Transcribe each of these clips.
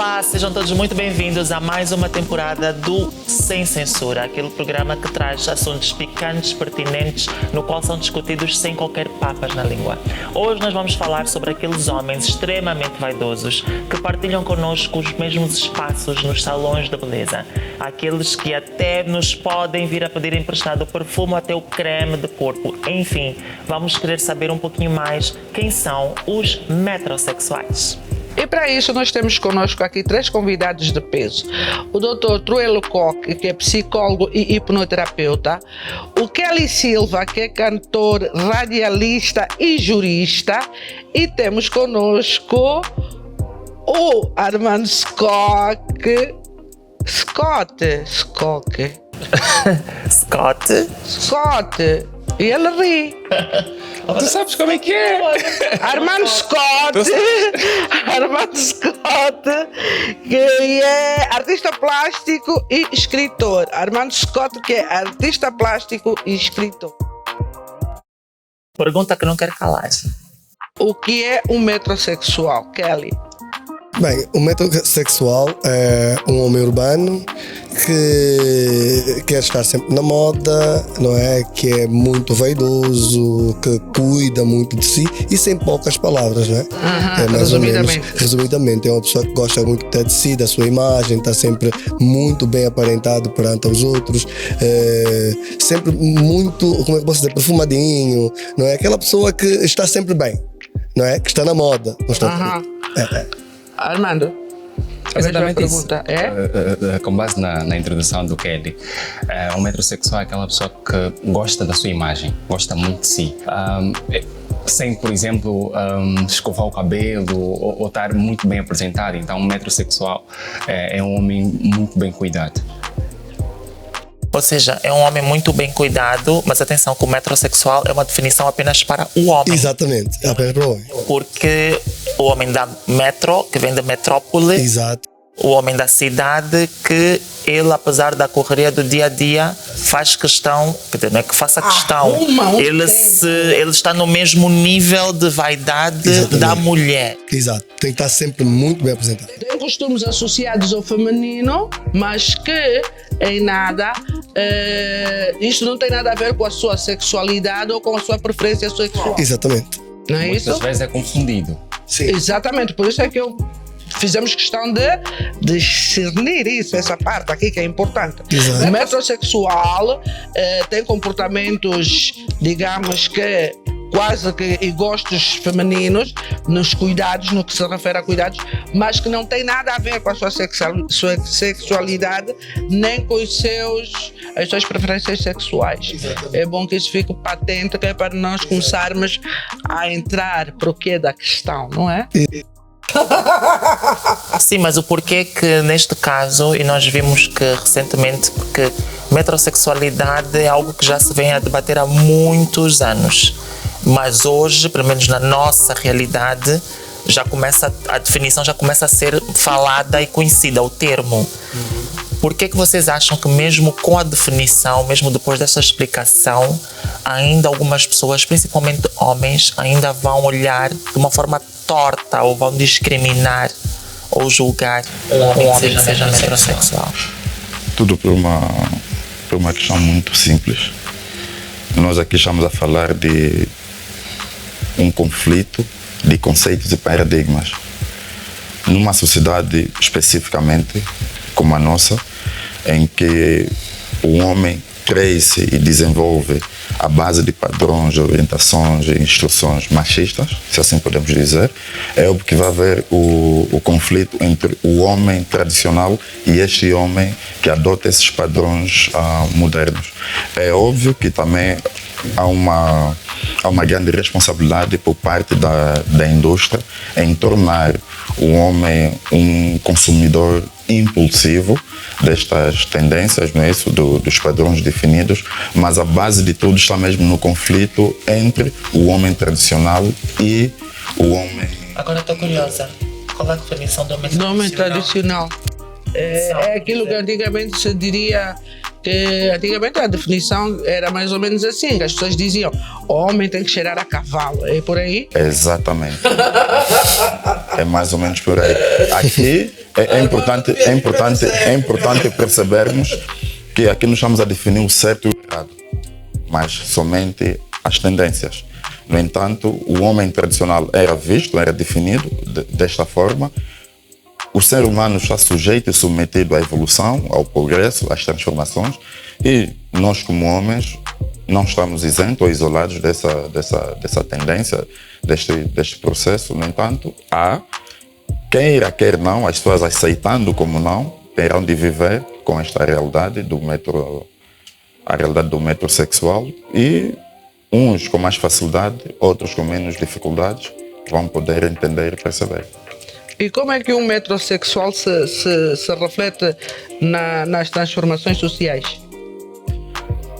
Olá, sejam todos muito bem-vindos a mais uma temporada do Sem Censura, aquele programa que traz assuntos picantes, pertinentes, no qual são discutidos sem qualquer papas na língua. Hoje nós vamos falar sobre aqueles homens extremamente vaidosos que partilham connosco os mesmos espaços nos salões de beleza. Aqueles que até nos podem vir a pedir emprestado o perfume até o creme de corpo. Enfim, vamos querer saber um pouquinho mais quem são os metrosexuais. E para isso nós temos conosco aqui 3 convidados de peso. O Dr. Truelo Coque, que é psicólogo e hipnoterapeuta. O Kelly Silva, que é cantor, radialista e jurista. E temos conosco o Armando Scott. E ele ri. Tu sabes como é que é? Armando Scott, que é artista plástico e escritor. Armando Scott, que é artista plástico e escritor. Pergunta que não quero calar. O que é um metrosexual, Kelly? Bem, o metrosexual é um homem urbano que quer estar sempre na moda, não é? Que é muito vaidoso, que cuida muito de si e sem poucas palavras, não é? É mais resumidamente, é uma pessoa que gosta muito de si, da sua imagem, está sempre muito bem aparentado perante os outros, sempre muito, como é que posso dizer, perfumadinho, não é? Aquela pessoa que está sempre bem, não é? Que está na moda. Armando, exatamente isso. É? Com base na introdução do Kelly, um metrosexual é aquela pessoa que gosta da sua imagem, gosta muito de si. Sem, por exemplo, escovar o cabelo ou estar muito bem apresentado. Então, um metrosexual é um homem muito bem cuidado. Ou seja, é um homem muito bem cuidado, mas atenção que o metrosexual é uma definição apenas para o homem. Exatamente, é apenas para o homem. Porque o homem da metro, que vem da metrópole, exato. O homem da cidade, que ele, apesar da correria do dia a dia, faz questão, quer dizer, não é que faça questão, ele está no mesmo nível de vaidade. Exatamente. Da mulher. Exato, tem que estar sempre muito bem apresentado. Tem costumes associados ao feminino, mas que em nada, isto não tem nada a ver com a sua sexualidade ou com a sua preferência sexual. Exatamente. Não é isso? Muitas vezes é confundido. Sim. Exatamente, por isso é que fizemos questão de discernir isso, essa parte aqui que é importante. Exato. O metrosexual tem comportamentos, digamos que quase que e gostos femininos nos cuidados, no que se refere a cuidados, mas que não tem nada a ver com a sua sexualidade nem com as suas preferências sexuais. Exatamente. É bom que isso fique patente, que é para nós começarmos a entrar para o que da questão, não é? Sim, mas o porquê que neste caso, e nós vimos que recentemente, porque metrosexualidade é algo que já se vem a debater há muitos anos, mas hoje, pelo menos na nossa realidade, a definição já começa a ser falada e conhecida, o termo. Por que vocês acham que mesmo com a definição, mesmo depois dessa explicação, ainda algumas pessoas, principalmente homens, ainda vão olhar de uma forma torta ou vão discriminar ou julgar um homem que seja metrosexual? Tudo por uma questão muito simples. Nós aqui estamos a falar de um conflito de conceitos e paradigmas. Numa sociedade especificamente como a nossa, em que o homem cresce e desenvolve à base de padrões, orientações e instruções machistas, se assim podemos dizer, é óbvio que vai haver o conflito entre o homem tradicional e este homem que adota esses padrões modernos. É óbvio que também há uma grande responsabilidade por parte da indústria em tornar o homem um consumidor impulsivo destas tendências, não é isso, dos padrões definidos, mas a base de tudo está mesmo no conflito entre o homem tradicional e o homem... Agora estou curiosa, qual é a definição do homem tradicional? Do homem tradicional. É aquilo que antigamente se diria, que antigamente a definição era mais ou menos assim, que as pessoas diziam, o homem tem que cheirar a cavalo, é por aí? Exatamente. É É mais ou menos por aí. Aqui é importante percebermos que aqui não estamos a definir o certo e o errado, mas somente as tendências. No entanto, o homem tradicional era visto, era definido desta forma. O ser humano está sujeito e submetido à evolução, ao progresso, às transformações, e nós, como homens, não estamos isentos ou isolados dessa tendência, deste processo. No entanto, queira, quer não, as pessoas aceitando como não, terão de viver com esta realidade a realidade do metrosexual, e uns com mais facilidade, outros com menos dificuldades, vão poder entender e perceber. E como é que um metrosexual se reflete nas transformações sociais?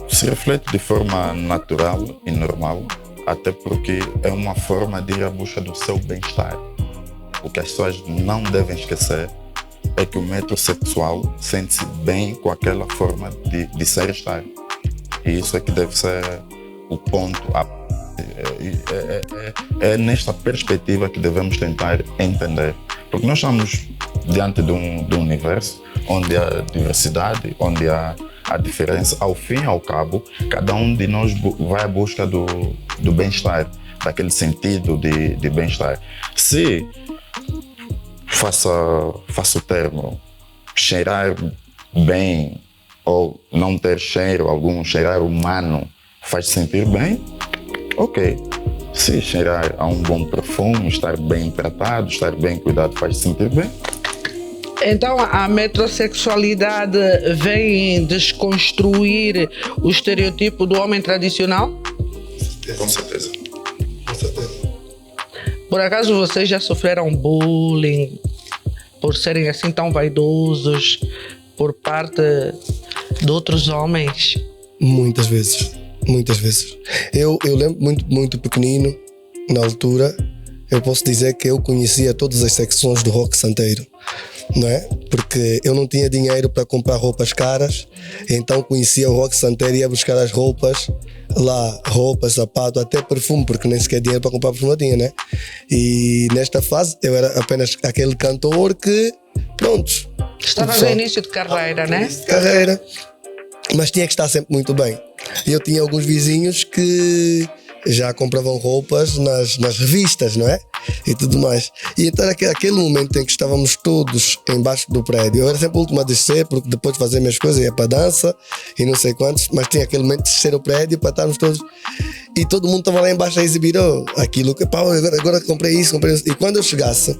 Se reflete de forma natural e normal, até porque é uma forma de ir à busca do seu bem-estar. O que as pessoas não devem esquecer é que o metrosexual sente-se bem com aquela forma de ser e estar. E isso é que deve ser o ponto. É nesta perspectiva que devemos tentar entender. Porque nós estamos diante de um universo onde há diversidade, onde há a diferença. Ao fim e ao cabo, cada um de nós vai à busca do bem-estar, daquele sentido de bem-estar. Se faça o termo cheirar bem ou não ter cheiro algum, cheirar humano faz sentir bem, ok. Se cheirar a um bom perfume, estar bem tratado, estar bem cuidado faz sentir bem. Então a metrosexualidade vem desconstruir o estereotipo do homem tradicional? Com certeza. Por acaso vocês já sofreram bullying por serem assim tão vaidosos por parte de outros homens? Muitas vezes. Eu lembro muito pequenino, na altura, eu posso dizer que eu conhecia todas as secções do rock santeiro, não é? Porque eu não tinha dinheiro para comprar roupas caras, então conhecia o rock santeiro e ia buscar as roupas lá, roupas, sapato, até perfume, porque nem sequer dinheiro para comprar perfume eu tinha, né? E nesta fase eu era apenas aquele cantor que, pronto. Estava no início de carreira, né? Carreira, mas tinha que estar sempre muito bem. E eu tinha alguns vizinhos que já compravam roupas nas revistas, não é? E tudo mais. E então aquele momento em que estávamos todos embaixo do prédio, eu era sempre o último a descer, porque depois de fazer minhas coisas ia para a dança e não sei quantos, mas tinha aquele momento de descer o prédio para estarmos todos. E todo mundo estava lá embaixo a exibir aquilo que, pá, agora comprei isso. E quando eu chegasse,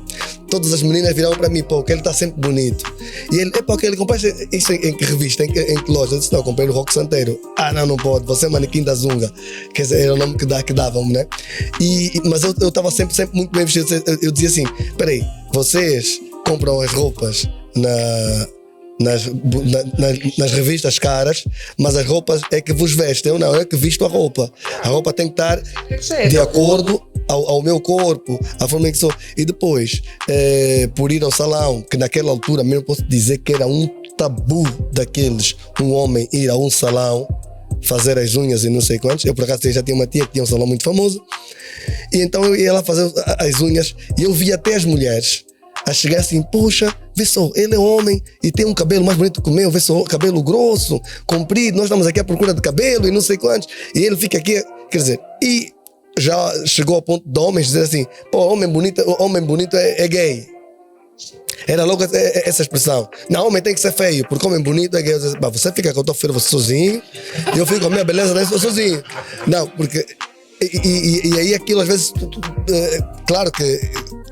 todas as meninas viravam para mim, pô, que ele está sempre bonito. E ele, pá, que ele compraste isso em que revista, em que loja? Eu disse, não, comprei no Rock Santeiro. Ah, não pode, você é manequim da Zunga. Quer dizer, era o nome que davam, né? Mas eu estava sempre muito bem vestido. Eu dizia assim, peraí, vocês compram as roupas nas revistas caras, mas as roupas é que vos vestem. Eu não, é que visto a roupa. A roupa tem que estar de acordo ao meu corpo, a forma em que sou. E depois, por ir ao salão, que naquela altura mesmo posso dizer que era um tabu daqueles, um homem ir a um salão fazer as unhas e não sei quantos. Eu por acaso já tinha uma tia que tinha um salão muito famoso, e então eu ia lá fazer as unhas e eu via até as mulheres a chegar assim, poxa, vê só, ele é homem e tem um cabelo mais bonito que o meu, vê só, cabelo grosso, comprido, nós estamos aqui à procura de cabelo e não sei quantos, e ele fica aqui, quer dizer, e já chegou ao ponto de homens dizer assim, pô, homem bonito é gay. Era logo essa expressão. Não, homem tem que ser feio, porque homem bonito é gay. Eu disse, você fica com a tua filha você sozinho, e eu fico com a minha beleza sozinho. Não, porque e aí aquilo às vezes, claro que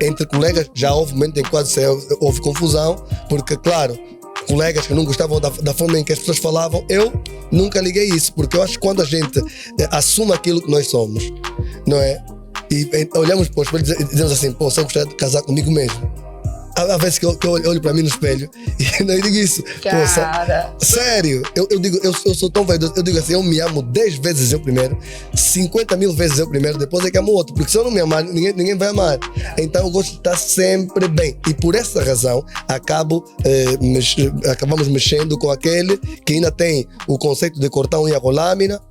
entre colegas já houve momentos em que quase houve confusão, porque claro, colegas que não gostavam da forma em que as pessoas falavam, eu nunca liguei isso, porque eu acho que quando a gente assume aquilo que nós somos, não é? E olhamos para o espelho e dizemos assim, pô, você gostaria de casar comigo mesmo? Há vezes que eu olho para mim no espelho e não digo isso. Cara. Pô, sério, eu digo, eu sou tão vaidoso, eu digo assim, eu me amo 10 vezes eu primeiro, 50 mil vezes eu primeiro, depois é que amo o outro, porque se eu não me amar, ninguém vai amar. Então eu gosto de estar sempre bem. E por essa razão, acabamos mexendo com aquele que ainda tem o conceito de cortar unha com lâmina.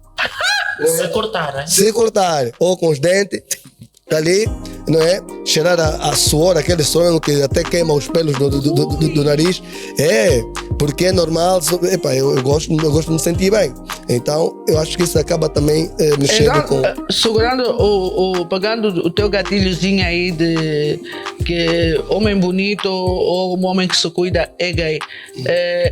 Se cortar, né? Se cortar, ou com os dentes, tá ali. não é? Cheirar a suor, aquele sonho que até queima os pelos do nariz. Porque é normal. Epá, eu gosto de me sentir bem. Então, eu acho que isso acaba também mexendo então, segurando pegando o teu gatilhozinho aí de que homem bonito ou um homem que se cuida é gay.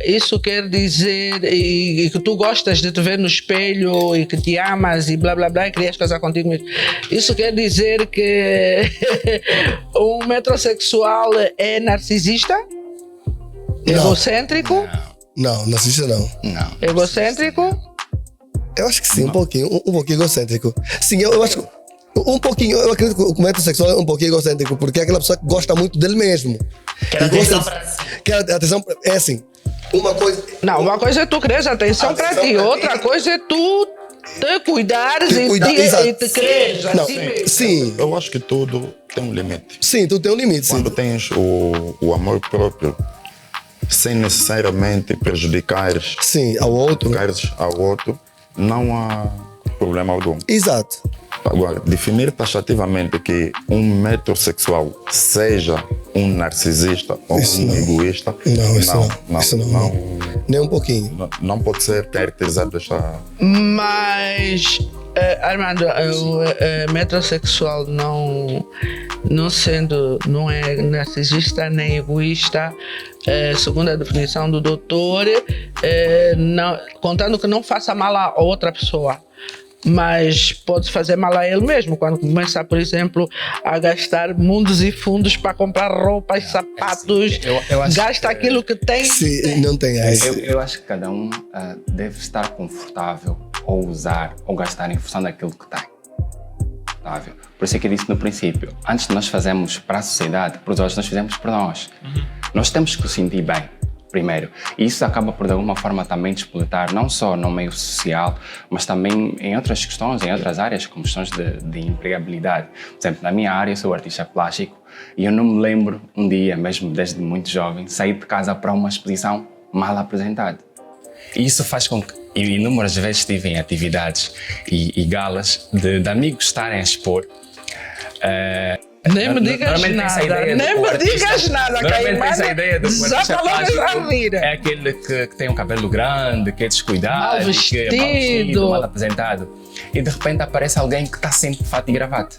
Isso quer dizer e que tu gostas de te ver no espelho e que te amas e blá blá blá e querias casar contigo mesmo. Isso quer dizer que um metrosexual é narcisista? Não. Egocêntrico? Não, narcisista não. Não. Egocêntrico? Eu acho que sim, um pouquinho egocêntrico. Sim, eu acho que um pouquinho, eu acredito que o metrosexual é um pouquinho egocêntrico, porque é aquela pessoa que gosta muito dele mesmo. Quer atenção para si. Quer atenção, é assim, uma coisa... Não, uma coisa é tu queres atenção para ti, outra coisa é tu te cuidares e te queres a Não, ti mesmo. sim, Eu acho que tudo tem um limite. sim, tu tem um limite, sim. Quando tens o amor próprio, sem necessariamente prejudicares Sim, ao outro. ao outro, não há problema algum. Exato. Agora, definir taxativamente que um metrosexual seja um narcisista ou Isso um não. egoísta, Não, isso não. não, Nem um pouquinho. não pode ser caracterizado desta. Mas, Armando, o metrosexual não é narcisista nem egoísta, segundo a definição do doutor, contando que não faça mal a outra pessoa. Mas pode fazer mal a ele mesmo quando começa, por exemplo, a gastar mundos e fundos para comprar roupas, sapatos, Eu acho gasta que- aquilo que tem. Sim, não tem essa. Eu acho que cada um deve estar confortável ou usar ou gastar em função daquilo que tem. Tá a ver? Por isso é que eu disse no princípio, antes de nós fazermos para a sociedade, para os outros, nós fizemos para nós. Nós temos que nos sentir bem, primeiro. E isso acaba por, de alguma forma, também despoltar, não só no meio social, mas também em outras questões, em outras áreas, como questões de empregabilidade. Por exemplo, na minha área, eu sou artista plástico e eu não me lembro um dia, mesmo desde muito jovem, sair de casa para uma exposição mal apresentada. E isso faz com que, inúmeras vezes estive em atividades e galas de amigos estarem a expor. Nem me digas nada, nem me digas nada, Normalmente essa ideia do já artista falou plástico a rir. é aquele que tem um cabelo grande, que é descuidado, Mal que é mal vestido. vestido, mal apresentado. E de repente aparece alguém que está sempre de fato e gravata.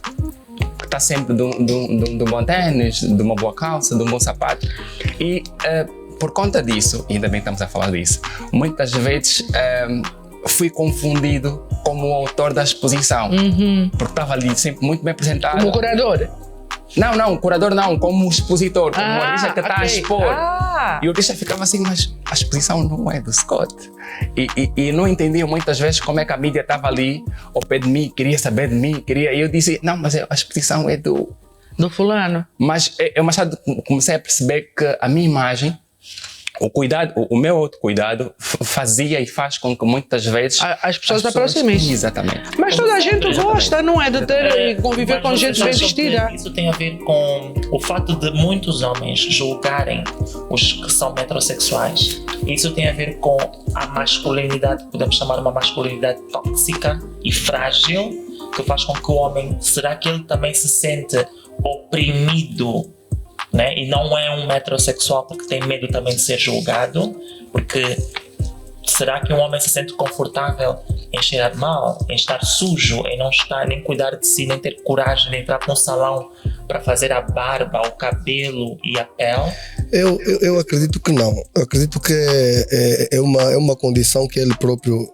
Que está sempre de um bom tênis, de uma boa calça, de um bom sapato. E por conta disso, e ainda bem que estamos a falar disso, muitas vezes fui confundido como o autor da exposição. Porque estava ali sempre muito bem apresentado. Como curador. Não, curador não, como expositor, como o artista que está a expor. E o artista ficava assim, mas a exposição não é do Scott. E não entendia muitas vezes como é que a mídia estava ali ao pé de mim, queria saber de mim, e eu disse, não, mas a exposição é do fulano. Mas eu mais tarde comecei a perceber que a minha imagem, o cuidado, o meu autocuidado fazia e faz com que muitas vezes As pessoas aproximem-se. Exatamente. Mas toda a gente gosta, não é? De ter e conviver Mas com gente vocês bem acham vestida. que isso tem a ver com o fato de muitos homens julgarem os que são metrosexuais. Isso tem a ver com a masculinidade, podemos chamar uma masculinidade tóxica e frágil, que faz com que o homem, será que ele também se sente oprimido, né? E não é um metrosexual porque tem medo também de ser julgado? Porque será que um homem se sente confortável em cheirar mal, em estar sujo, em não estar nem cuidar de si, nem ter coragem de entrar para um salão para fazer a barba, o cabelo e a pele? Eu acredito que não. Eu acredito que é uma condição que ele próprio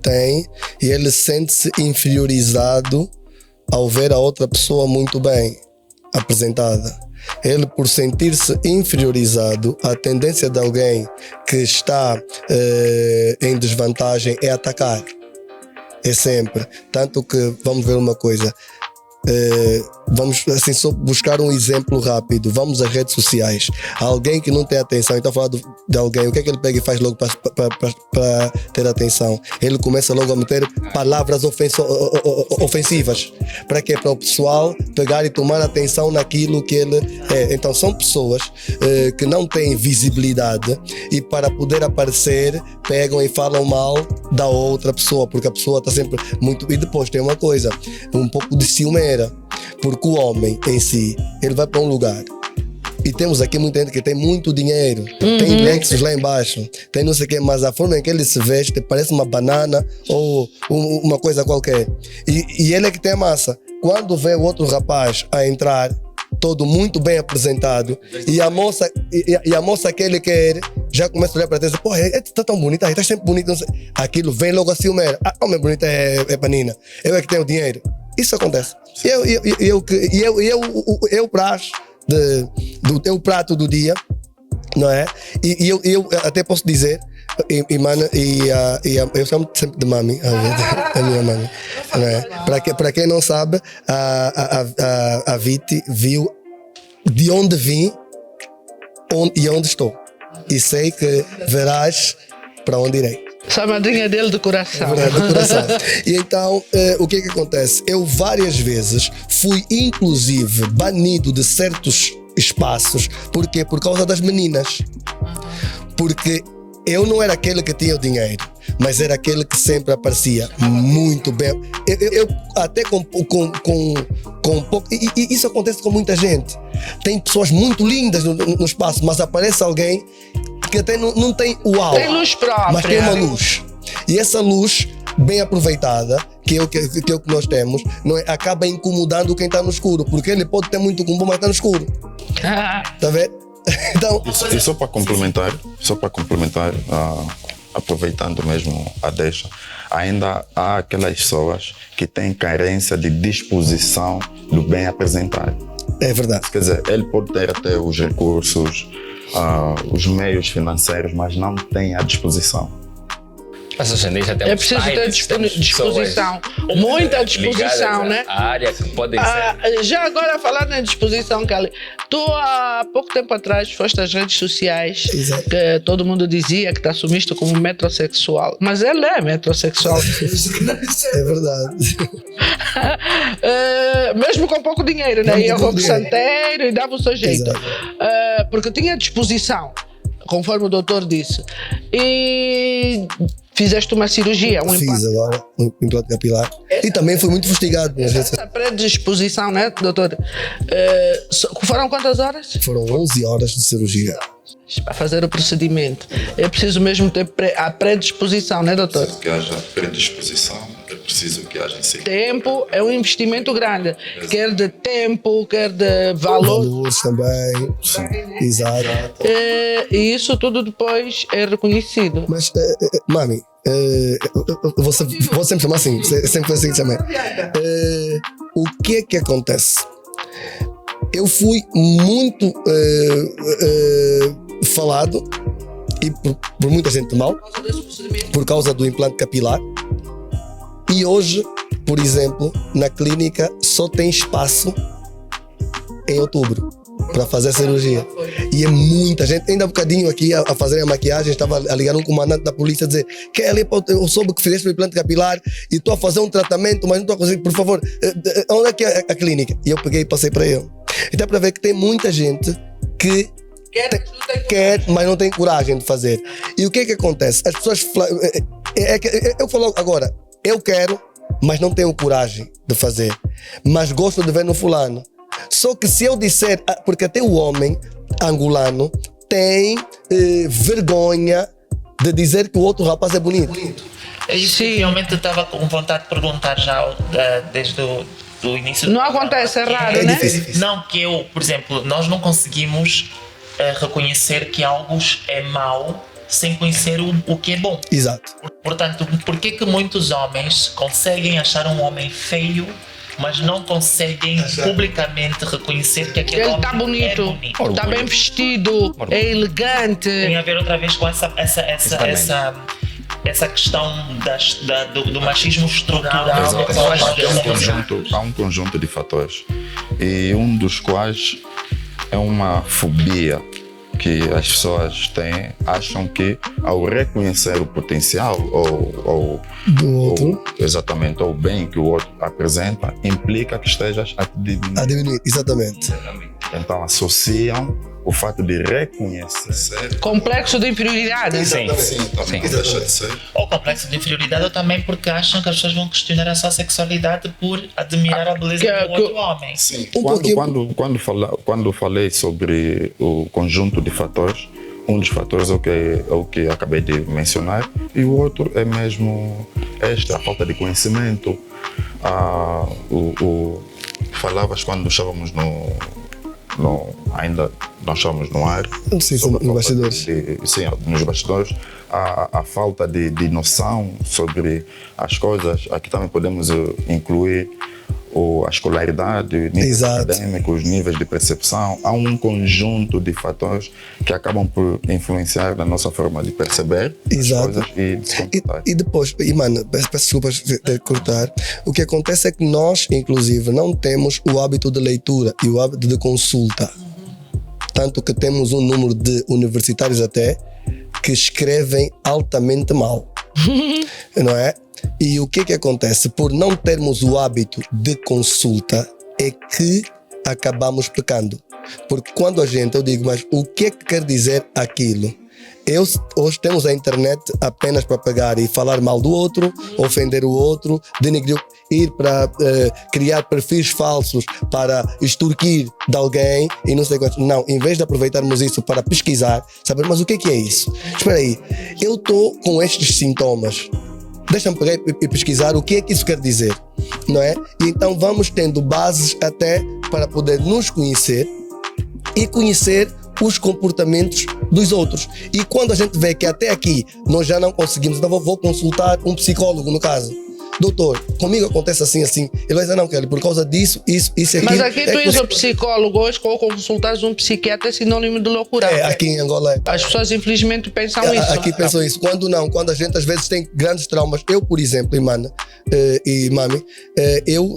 tem, e ele sente-se inferiorizado ao ver a outra pessoa muito bem apresentada. Ele, por sentir-se inferiorizado, a tendência de alguém que está em desvantagem é atacar. É sempre. Tanto que, vamos ver uma coisa, vamos assim só buscar um exemplo rápido. Vamos às redes sociais. Alguém que não tem atenção, então falar de alguém, o que é que ele pega e faz logo para ter atenção? Ele começa logo a meter palavras ofensivas. Para quê? Para o pessoal pegar e tomar atenção naquilo que ele é. Então são pessoas que não têm visibilidade e, para poder aparecer, pegam e falam mal da outra pessoa, porque a pessoa está sempre muito... E depois tem uma coisa, um pouco de ciumeira. Porque o homem em si, ele vai para um lugar. E temos aqui muita gente que tem muito dinheiro, tem Lexus lá embaixo, tem não sei o quê, mas a forma em que ele se veste parece uma banana ou uma coisa qualquer. E ele é que tem a massa. Quando vê o outro rapaz a entrar, todo muito bem apresentado, e a moça que ele quer já começa a olhar para trás e diz: porra, está tão bonita, está sempre bonita. Não sei. Aquilo vem logo assim, homem bonita é panina, eu é que tenho dinheiro. Isso acontece. Eu prazo do teu prato do dia, não é? E eu até posso dizer, eu chamo sempre de mami, a minha mami, não é? Para quem não sabe, a Viti viu de onde vim e onde estou, e sei que verás para onde irei. Sou a madrinha dele do coração. É verdade, do coração. E então, o que acontece? Eu várias vezes fui inclusive banido de certos espaços. Por quê? Por causa das meninas. Porque eu não era aquele que tinha o dinheiro, mas era aquele que sempre aparecia muito bem. Eu até com pouco. E isso acontece com muita gente. Tem pessoas muito lindas no espaço, mas aparece alguém que até não tem uau, tem luz própria, mas tem uma luz. E essa luz bem aproveitada, que é o que nós temos, não é, acaba incomodando quem está no escuro, porque ele pode ter muito combo, mas está no escuro. Está vendo? Então, e só para complementar, aproveitando mesmo a deixa, ainda há aquelas pessoas que têm carência de disposição do bem apresentar. É verdade. Quer dizer, ele pode ter até os recursos, os meios financeiros, mas não tem a disposição. Mas hoje em dia já temos preciso ter disposição, muita disposição, né? A área que podem ser. Já agora, falando em disposição, Kelly, tu há pouco tempo atrás foste às redes sociais. Exato. Que todo mundo dizia que te assumiste como metrosexual, mas ele é metrosexual. É verdade. Mesmo com pouco dinheiro, né? Ia ao santeiro e dava o seu jeito. Porque tinha disposição, conforme o doutor disse. E fizeste uma cirurgia, um implante. Fiz agora um implante capilar. E também fui muito fustigado. Essa predisposição, né, doutor? Foram quantas horas? Foram 11 horas de cirurgia. Para fazer o procedimento. É preciso mesmo ter a predisposição, né, doutor? Que haja predisposição, é preciso que haja sim. Tempo é um investimento grande. Quer de tempo, quer de valor. Valores também. Sim. Exato. E isso tudo depois é reconhecido. Mas, mami, vou sempre chamar assim, sempre foi assim que chamei. O que é que acontece? Eu fui muito falado e por muita gente mal por causa do implante capilar. E hoje, por exemplo, na clínica só tem espaço em outubro para fazer a cirurgia. E é muita gente. Ainda há bocadinho aqui a fazer a maquiagem, estava a ligar um comandante da polícia a dizer: Kelly, eu soube que fizeste o implante capilar e estou a fazer um tratamento, mas não estou a conseguir, por favor, onde é que é a clínica? E eu peguei e passei para ele. E dá para ver que tem muita gente que quer, mas não tem coragem de fazer. E o que é que acontece? As pessoas eu falo agora, eu quero, mas não tenho coragem de fazer, mas gosto de ver no fulano. Só que se eu disser, porque até o homem angolano tem vergonha de dizer que o outro rapaz é bonito. É isso que realmente eu estava com vontade de perguntar já desde do início. Não acontece, é raro, né? Difícil. Não, que eu, por exemplo, nós não conseguimos reconhecer que algo é mau sem conhecer o que é bom. Exato. Portanto, por que muitos homens conseguem achar um homem feio, mas não conseguem publicamente reconhecer que aquele Ele homem está bonito, é bonito? está bem vestido, é elegante. Tem a ver outra vez com essa questão do machismo estrutural. Há um conjunto de fatores, e um dos quais é uma fobia que as pessoas têm, acham que ao reconhecer o potencial ou Do outro. exatamente, ou o bem que o outro apresenta, implica que estejas a diminuir. A diminuir, exatamente. Então associam o fato de reconhecer. Complexo de inferioridade. Sim. Também deixa de ser. Ou complexo de inferioridade, ou também porque acham que as pessoas vão questionar a sua sexualidade por admirar a beleza de um outro homem. Sim. pouquinho- Quando falei sobre o conjunto de fatores, um dos fatores é o que acabei de mencionar, e o outro é mesmo a falta de conhecimento. Falavas quando estávamos ainda nós estávamos no ar. Sim, sobre a nos falta bastidores. sim, nos bastidores. A falta de noção sobre as coisas. Aqui também podemos incluir a escolaridade, níveis Exato. acadêmicos, níveis de percepção. Há um conjunto de fatores que acabam por influenciar na nossa forma de perceber Exato. as coisas e de se comportar. E depois, mano, peço desculpas de ter que cortar. O que acontece é que nós, inclusive, não temos o hábito de leitura e o hábito de consulta. Tanto que temos um número de universitários até que escrevem altamente mal. Não é? E o que acontece? Por não termos o hábito de consulta é que acabamos pecando. Porque quando eu digo, mas o que é que quer dizer aquilo? Hoje temos a internet apenas para pegar e falar mal do outro, ofender o outro, denigrir, ir para criar perfis falsos para extorquir de alguém e não sei quantos. Não, em vez de aproveitarmos isso para pesquisar, saber, mas o que é isso? Espera aí, eu estou com estes sintomas. Deixa-me pegar e pesquisar o que é que isso quer dizer, não é? E então vamos tendo bases até para poder nos conhecer e conhecer os comportamentos dos outros. E quando a gente vê que até aqui nós já não conseguimos, então vou consultar um psicólogo, no caso. Doutor, comigo acontece assim, assim. Ele vai dizer, não, Kelly, por causa disso, isso e aquilo. Mas aqui tu és o psicólogo hoje, ou consultares um psiquiatra, é sinônimo de loucura. Aqui em Angola é. As pessoas infelizmente pensam isso. Aqui pensam isso. Quando não, quando a gente às vezes tem grandes traumas. Eu, por exemplo, Imana e Mami, eu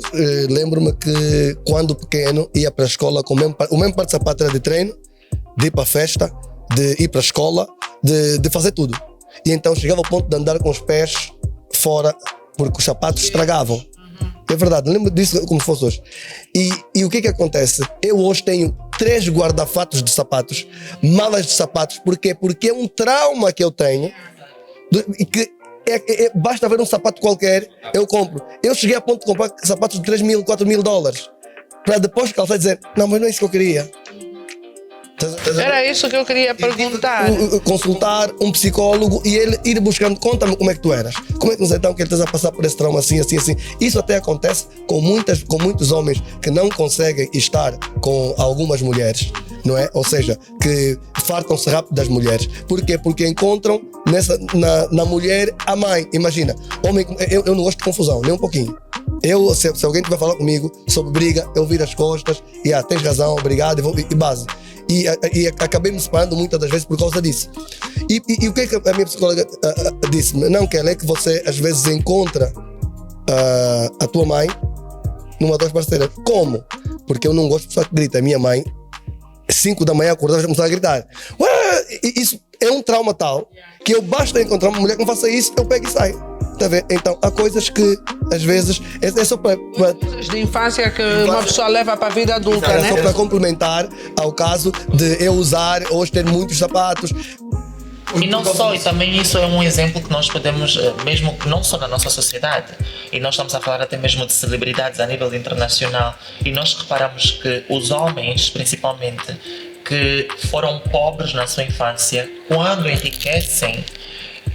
lembro-me que quando pequeno ia para a escola com o mesmo par de sapato era de treino, de ir para a festa, de ir para a escola, de fazer tudo. E então chegava ao ponto de andar com os pés fora porque os sapatos estragavam. É verdade, lembro disso como se fosse hoje. E o que acontece? Eu hoje tenho 3 guarda-fatos de sapatos, malas de sapatos. Porquê? Porque é um trauma que eu tenho, que basta ver um sapato qualquer, eu compro. Eu cheguei a ponto de comprar sapatos de 3 mil, 4 mil dólares, para depois calçar e dizer, não, mas não é isso que eu queria. Era isso que eu queria perguntar. Consultar um psicólogo e ele ir buscando, conta-me como é que tu eras, como é que nos então que ele estás a passar por esse trauma assim, assim, assim. Isso até acontece com muitos homens que não conseguem estar com algumas mulheres, não é? Ou seja, que fartam-se rápido das mulheres. Porquê? Porque encontram na mulher a mãe. Imagina, homem, eu não gosto de confusão, nem um pouquinho. Se alguém estiver falando comigo sobre briga, eu viro as costas e tens razão, obrigado, e base. E acabei me separando muitas das vezes por causa disso. E o que é que a minha psicóloga disse-me? Não, Kelly, é que você às vezes encontra a tua mãe numa das parceiras. Como? Porque eu não gosto de pessoa que grita. A minha mãe, 5 da manhã, acordava e começava a gritar. E isso é um trauma tal que eu basta encontrar uma mulher que me faça isso, eu pego e saio. Tá vendo? Então, há coisas que às vezes é só para Coisas de infância que uma pessoa leva para a vida adulta, era né? só para complementar ao caso de eu usar hoje ter muitos sapatos. E não só, e também isso é um exemplo que nós podemos, mesmo não só na nossa sociedade, e nós estamos a falar até mesmo de celebridades a nível internacional, e nós reparamos que os homens, principalmente, que foram pobres na sua infância, quando enriquecem,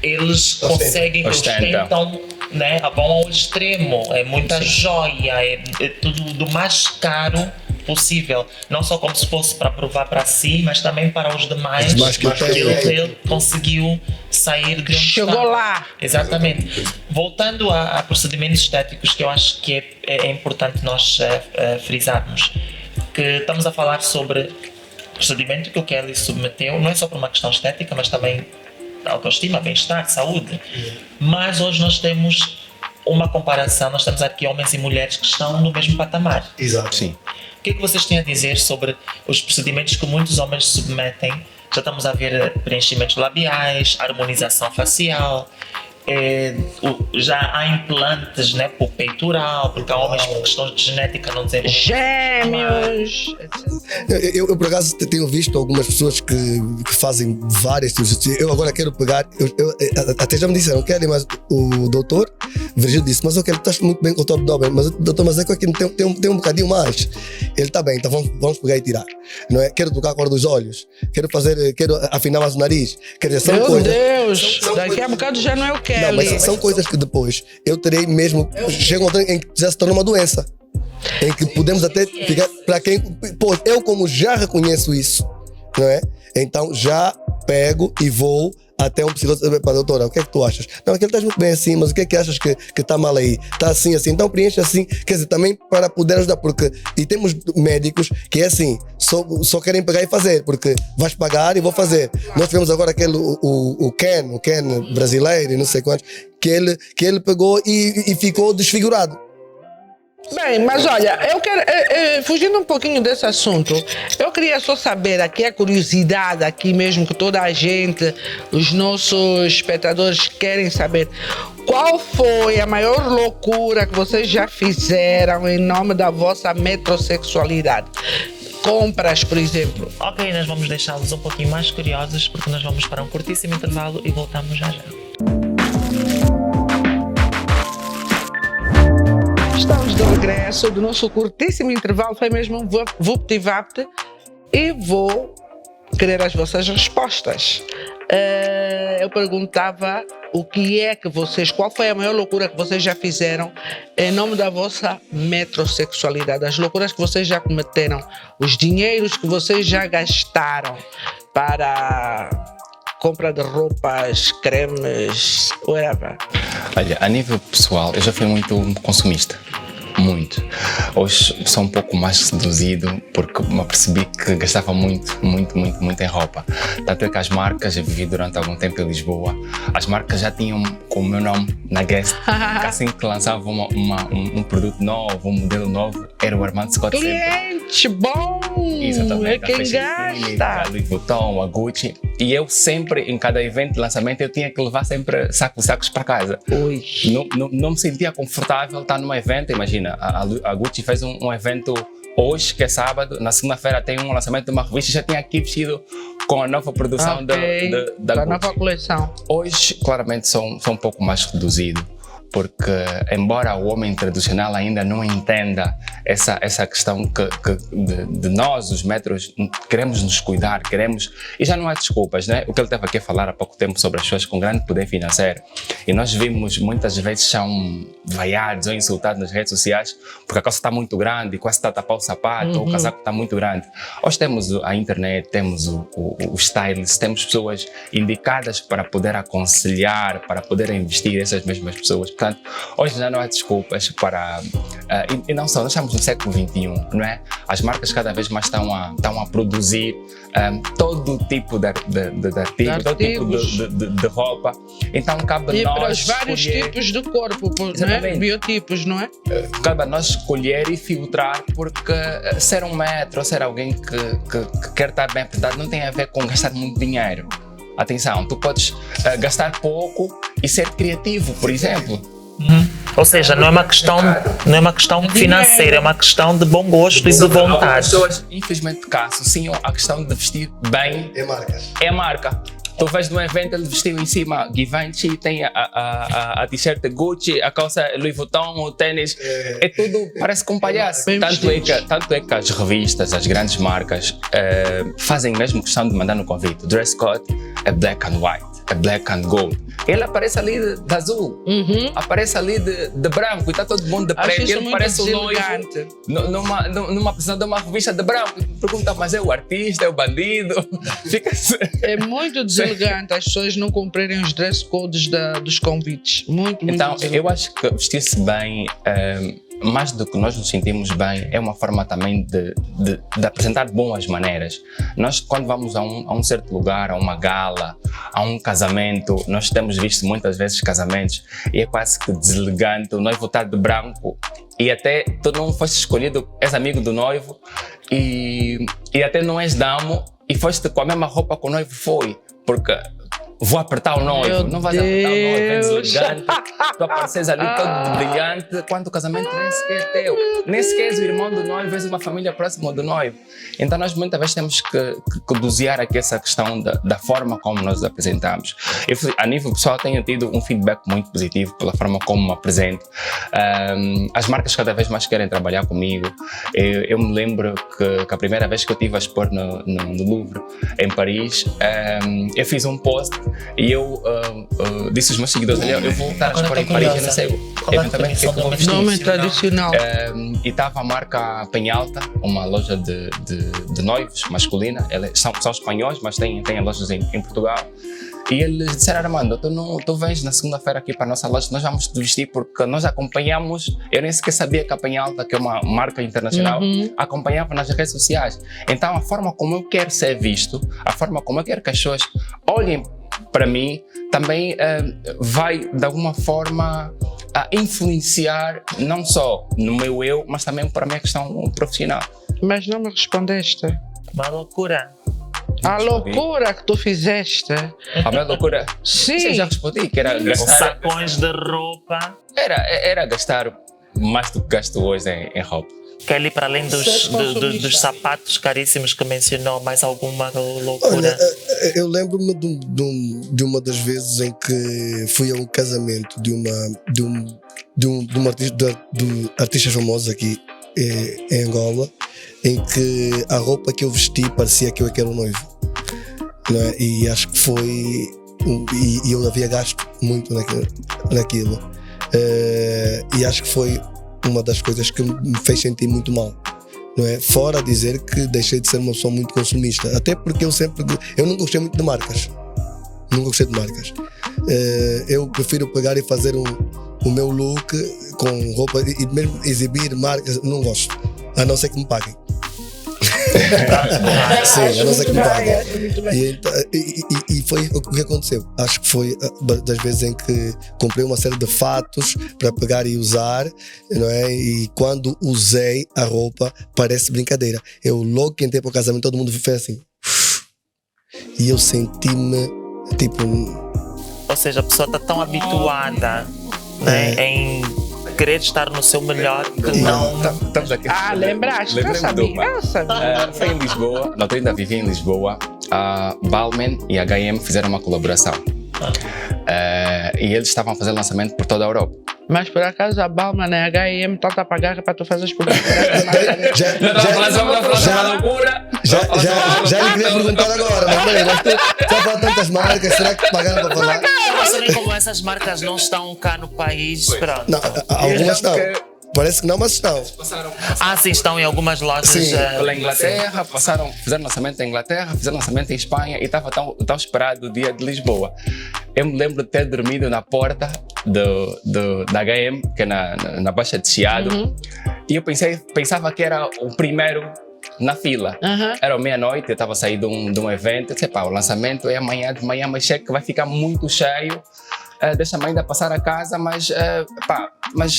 eles conseguem, ostentam, né, vão ao extremo, é muita joia, é tudo do mais caro possível, não só como se fosse para provar para si, mas também para os demais, que ele conseguiu sair de onde Chegou está. lá. Exatamente. Voltando a procedimentos estéticos, que eu acho que é importante nós frisarmos, que estamos a falar sobre o procedimento que o Kelly submeteu, não é só por uma questão estética, mas também autoestima, bem-estar, saúde. Mas hoje nós temos uma comparação, nós temos aqui homens e mulheres que estão no mesmo patamar. Exato. Sim. O que é que vocês têm a dizer sobre os procedimentos que muitos homens submetem? Já estamos a ver preenchimentos labiais, harmonização facial, já há implantes, né, por peitoral, porque há homens por questões de genética não desenvolvem. Gêmeos, etc. Eu, por acaso, tenho visto algumas pessoas que fazem várias cirurgias. Eu agora quero pegar. Até já me disseram, Kelly, mas o doutor Virgílio disse: mas eu quero, estás muito bem com o teu abdômen, mas doutor, mas é que aqui tem um bocadinho mais. Ele está bem, então vamos pegar e tirar. Não é? Quero trocar a cor dos olhos, quero afinar mais o nariz. Quer dizer, são Meu coisas. Deus, daqui a bocado já não é o Kelly. Não, mas são coisas que depois eu terei mesmo. Chega um momento em que já se torna uma doença. Em que podemos até ficar. Para quem. Pô, eu, como já reconheço isso, não é? Então já pego e vou até um psicólogo para a doutora, o que é que tu achas? Não, aquele estás muito bem assim, mas o que é que achas que está mal aí? Está assim, então preenche assim, quer dizer, também para poder ajudar, porque, e temos médicos que é assim, só querem pegar e fazer, porque vais pagar e vou fazer. Nós tivemos agora aquele, o Ken brasileiro e não sei quantos, que ele pegou e ficou desfigurado. Bem, mas olha, eu quero, fugindo um pouquinho desse assunto, eu queria só saber aqui, a curiosidade aqui mesmo, que toda a gente, os nossos espectadores querem saber, qual foi a maior loucura que vocês já fizeram em nome da vossa metrosexualidade? Compras, por exemplo. Ok, nós vamos deixá-los um pouquinho mais curiosos, porque nós vamos para um curtíssimo intervalo e voltamos já já. Estamos de regresso do nosso curtíssimo intervalo, foi mesmo um VuptiVapt, e vou querer as vossas respostas. Eu perguntava o que é que vocês, qual foi a maior loucura que vocês já fizeram em nome da vossa metrosexualidade, as loucuras que vocês já cometeram, os dinheiros que vocês já gastaram para compra de roupas, cremes, whatever. Olha, a nível pessoal, eu já fui muito consumista. Muito. Hoje sou um pouco mais seduzido porque me percebi que gastava muito em roupa. Tanto é que as marcas, eu vivi durante algum tempo em Lisboa, as marcas já tinham com o meu nome na guest. Assim que lançavam um produto novo, um modelo novo, era o Armando Scott sempre. Cliente bom! Exatamente. É quem gasta! A Louis Vuitton, a Gucci. E eu sempre, em cada evento de lançamento, eu tinha que levar sempre sacos para casa. Ui. Não me sentia confortável estar num evento, imagina. A Gucci fez um evento hoje, que é sábado, na segunda-feira tem um lançamento de uma revista e já tinha aqui vestido com a nova produção da Gucci. Nova coleção. Hoje, claramente, sou um pouco mais reduzido, porque embora o homem tradicional ainda não entenda essa questão de nós, os metros, queremos nos cuidar, e já não há desculpas, né? O que ele estava aqui a falar há pouco tempo sobre as pessoas com grande poder financeiro, e nós vimos muitas vezes são vaiados ou insultados nas redes sociais porque a calça está muito grande, quase está a tapar o sapato, ou o casaco está muito grande. Hoje temos a internet, temos o stylist, temos pessoas indicadas para poder aconselhar, para poder investir essas mesmas pessoas. Portanto, hoje já não há desculpas para... e não só, nós estamos no século XXI, não é? As marcas cada vez mais estão a produzir todo tipo de artigos, todo tipo de roupa. Então, cabe e nós para os vários tipos de corpo, não é? Biotipos, não é? Cabe a nós escolher e filtrar, porque ser um metro ou ser alguém que quer estar bem apertado não tem a ver com gastar muito dinheiro. Atenção, tu podes gastar pouco e ser criativo, por exemplo. Ou seja, não é uma questão financeira, é uma questão de bom gosto e de vontade. As pessoas, infelizmente, caso sim a questão de vestir bem, é a marca. Tu vês num evento, ele vestiu em cima Givenchy, tem a t-shirt Gucci, a calça Louis Vuitton, o tênis, é tudo, parece com um palhaço. Tanto é que as revistas, as grandes marcas, fazem mesmo questão de mandar no convite. O dress code é black and white, é black and gold. Ele aparece ali de azul, aparece ali de branco e está todo mundo de preto. Ele parece o noivo numa apresentação de uma revista de branco. Pergunta, mas é o artista, é o bandido? Fica-se... É muito deselegante as pessoas não cumprirem os dress codes dos convites. Muito então, deselegante. eu acho que vestir-se bem, mais do que nós nos sentimos bem, é uma forma também de apresentar boas maneiras. Nós, quando vamos a um certo lugar, a uma gala, a um casamento, nós temos visto muitas vezes casamentos e é quase que deselegante o noivo estar de branco e até tu não foste escolhido, és amigo do noivo e até não és damo e foste com a mesma roupa que o noivo foi, porque vou apertar o noivo. Meu Não vais apertar o noivo, vens Deus. elegante, tu apareces ali todo brilhante, quando o casamento nem sequer é teu. Nem sequer és o irmão do noivo, és uma família próxima do noivo. Então nós muitas vezes temos que dosear aqui essa questão da forma como nós apresentamos. Eu, a nível pessoal, tenho tido um feedback muito positivo pela forma como me apresento. As marcas cada vez mais querem trabalhar comigo. Eu me lembro que a primeira vez que eu estive a expor no Louvre, em Paris, eu fiz um post e eu disse aos meus seguidores: eu vou estar a Agora expor em tô Paris, eu curiosa. não sei Qual é a eventualmente o que é que eu vou vestir. Nome tradicional. E estava a marca Penhalta, uma loja de noivos masculina. São espanhóis, mas têm lojas em Portugal. E eles disseram: Armando, tu vens na segunda-feira aqui para a nossa loja, nós vamos te vestir porque nós acompanhamos. Eu nem sequer sabia que a Penhalta, que é uma marca internacional, acompanhava nas redes sociais. Então, a forma como eu quero ser visto, a forma como eu quero que as pessoas olhem para mim, também vai, de alguma forma, a influenciar não só no meu eu, mas também para a minha questão profissional. Mas não me respondeste. Uma loucura. A loucura que tu fizeste. A minha loucura. Sim. Eu já respondi que era Os gastar. sacões de roupa. Era gastar mais do que gasto hoje em roupa. Kelly, para além dos sapatos caríssimos que mencionou, mais alguma loucura? Olha, eu lembro-me de uma das vezes em que fui a um casamento de um artista famoso aqui em Angola, em que a roupa que eu vesti parecia que eu era o noivo, não é? E acho que foi e eu havia gasto muito naquilo, e acho que foi uma das coisas que me fez sentir muito mal, não é? Fora dizer que deixei de ser uma pessoa muito consumista, até porque eu não gostei muito de marcas, eu prefiro pegar e fazer o meu look com roupa e mesmo exibir marcas, não gosto, a não ser que me paguem. Sim, a não ser que me paguem. E foi o que aconteceu. Acho que foi das vezes em que comprei uma série de fatos para pegar e usar, não é? E quando usei a roupa, parece brincadeira. Eu logo que entrei para o casamento, todo mundo fez assim. E eu senti-me tipo. Ou seja, a pessoa está tão habituada, né, em querer estar no seu melhor que não. Estamos aqui. Lembraste? Eu sabia. Foi em Lisboa, na altura ainda vivia em Lisboa. A Balmain e a H&M fizeram uma colaboração. E eles estavam a fazer lançamento por toda a Europa. Mas por acaso a Balmain e a H&M estão a pagar para tu fazer as publicidades. Já lhe queria perguntar agora, mas peraí, mas tu já falas tantas marcas, será que pagaram para falar? Eu não sei nem como essas marcas não estão cá no país. Pronto. Não, algumas estão. Parece que não, mas estão. Sim, estão em algumas lojas. Sim. Pela Inglaterra, fizeram lançamento em Inglaterra, fizeram lançamento em Espanha e estava tão esperado o dia de Lisboa. Eu me lembro de ter dormido na porta da H&M, que é na Baixa de Chiado, e eu pensava que era o primeiro na fila. Era meia-noite, eu estava a sair de um evento, eu disse: o lançamento é amanhã de manhã, mas sei que vai ficar muito cheio. Deixa-me ainda passar a casa, mas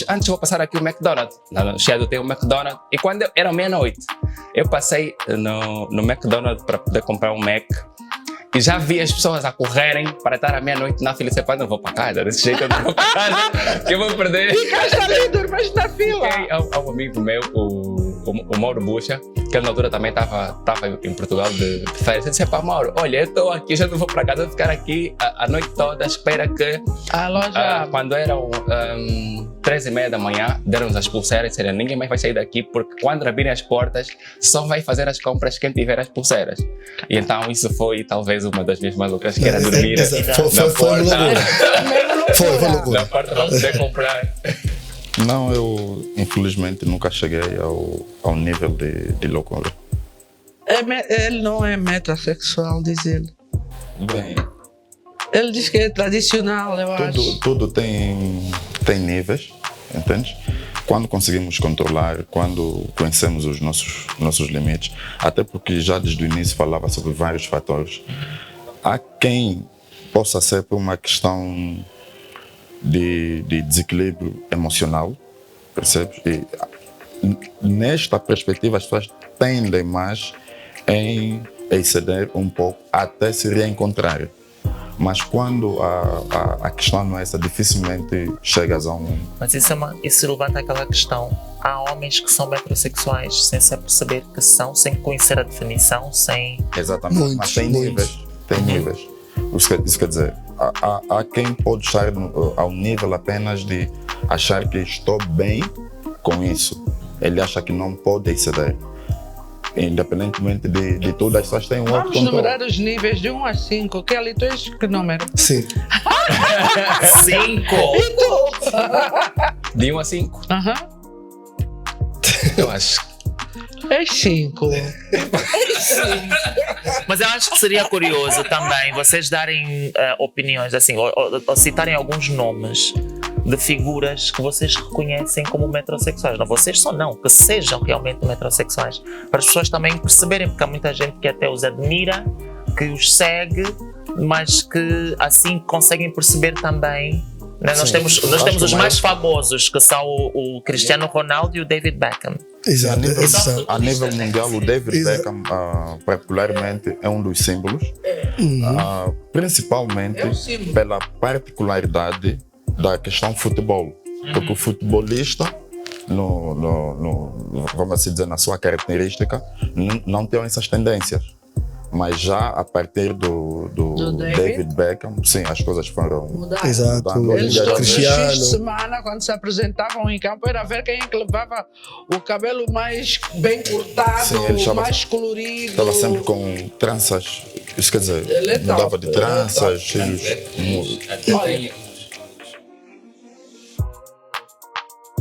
antes vou passar aqui o McDonald's. No Chiado tem o McDonald's. E quando era meia-noite, eu passei no McDonald's para poder comprar um Mac. E já vi as pessoas a correrem para estar à meia-noite na fila. E disse: não vou para casa, desse jeito eu não vou para casa, que eu vou perder. Ficaste ali, dormiste na fila. Há um amigo meu, o Mauro Bucha, que ele na altura também estava em Portugal de férias. Eu disse: Mauro, olha, eu estou aqui, já não vou para casa, vou ficar aqui a noite toda, espera que a loja. Quando eram 3h30 da manhã, deram-nos as pulseiras e disseram: ninguém mais vai sair daqui, porque quando abrirem as portas, só vai fazer as compras quem tiver as pulseiras. E então isso foi talvez uma das minhas malucas, que era dormir foi loucura. Foi loucura. Na porta para poder comprar. Não, eu infelizmente nunca cheguei ao nível de loucura. Ele não é metrosexual, diz ele. Bem, ele diz que é tradicional, eu acho. Tudo tem níveis, entende? Quando conseguimos controlar, quando conhecemos os nossos limites, até porque já desde o início falava sobre vários fatores. Há quem possa ser por uma questão de desequilíbrio emocional, percebes? E nesta perspectiva as pessoas tendem mais em exceder um pouco até se reencontrarem. Mas quando a questão não é essa, dificilmente chegas a um... Mas isso levanta aquela questão. Há homens que são metrosexuais sem se perceber que são, sem conhecer a definição, sem... Exatamente, mas tem níveis. Tem níveis. Isso quer dizer, há quem pode estar ao nível apenas de achar que estou bem com isso. Ele acha que não pode exceder. Independentemente de tudo, as pessoas têm um outro Vamos controle. numerar os níveis de 1 a 5. Kelly, tu és que número? Sim. 5! E tu? De 1 a 5, Aham. eu acho. És 5. Mas eu acho que seria curioso também vocês darem opiniões, assim, ou citarem alguns nomes de figuras que vocês reconhecem como metrosexuais. Não vocês só não, que sejam realmente metrosexuais. Para as pessoas também perceberem, porque há muita gente que até os admira, que os segue, mas que assim conseguem perceber também. Né? Nós temos os mais famosos, que são o Cristiano Ronaldo e o David Beckham. Exato. Exato. A nível mundial, o David Beckham, particularmente, é um dos símbolos. Principalmente É um símbolo. pela particularidade da questão futebol. Porque o futebolista, vamos assim dizer, na sua característica, não tem essas tendências. Mas já a partir do David Beckham, sim, as coisas foram Exato. mudando. Eles todos os fins de Cristiano. semana, quando se apresentavam em campo, era ver quem é que levava o cabelo mais bem cortado, Sim, ele estava- mais colorido. Estava sempre com tranças, isso quer dizer, Ele é mudava top, de ele é tranças, cheios. Olha,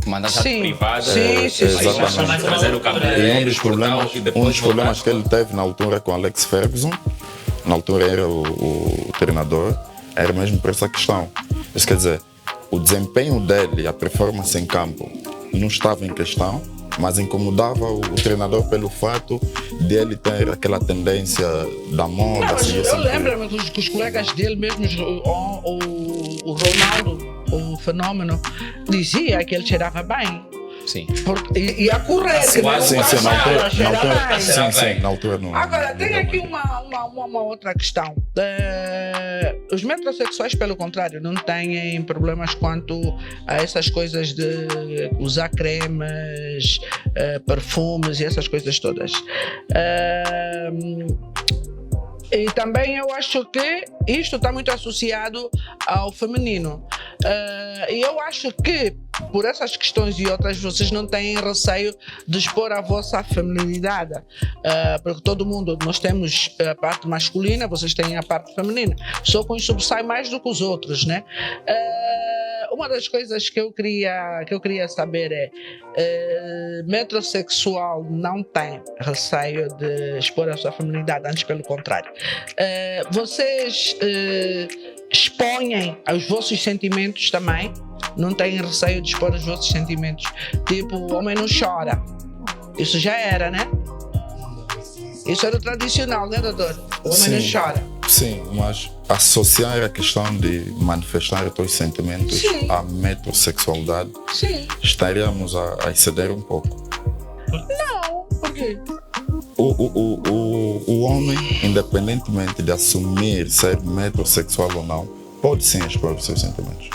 Mandar jato Sim. privado. Sim, sim, sim. Exatamente. Trazer o cabelo. E um dos problemas que ele teve na altura com Alex Ferguson, na altura era o treinador, era mesmo por essa questão. Isso quer dizer, o desempenho dele, a performance em campo, não estava em questão, mas incomodava o treinador pelo fato de ele ter aquela tendência da moda. Não, mas assim, eu sempre- lembro-me que os colegas dele, mesmo o Ronaldo, o fenômeno, dizia que ele cheirava bem. Sim. E a correr, que não Sim, sim, na passava, altura, cheira bem. sim, na altura não. Agora, tem aqui uma outra questão. Os metrosexuais, pelo contrário, não têm problemas quanto a essas coisas de usar cremes, perfumes e essas coisas todas. E também eu acho que isto está muito associado ao feminino. E eu acho que, por essas questões e outras, vocês não têm receio de expor a vossa feminilidade. Porque todo mundo, nós temos a parte masculina, vocês têm a parte feminina. Só que uns sobressai mais do que os outros, né? Uma das coisas que eu queria saber é metrosexual não tem receio de expor a sua feminilidade, antes pelo contrário. Vocês expõem os vossos sentimentos também? Não têm receio de expor os vossos sentimentos? Tipo, o homem não chora. Isso já era, né? Isso era o tradicional, né, doutor? O homem não chora. Sim, mas associar a questão de manifestar os teus sentimentos Sim. à metrosexualidade, Sim. estaríamos a exceder um pouco. Não, por quê? O homem, independentemente de assumir ser metrosexual ou não, pode sim expor os seus sentimentos.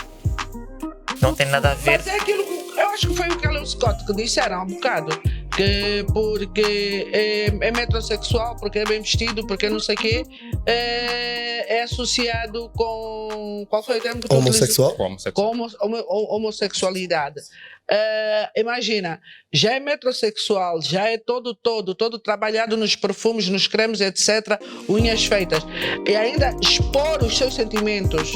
Não tem nada a ver. Mas é aquilo que eu acho que foi o Caleb Scott que disseram há um bocado. Que porque é metrosexual, porque é bem vestido, porque não sei o quê, é associado com. Qual foi o termo que tu Homossexual? Homossexual. com homossexualidade. Imagina, já é metrosexual, já é todo trabalhado nos perfumes, nos cremes, etc., unhas feitas, e ainda expor os seus sentimentos,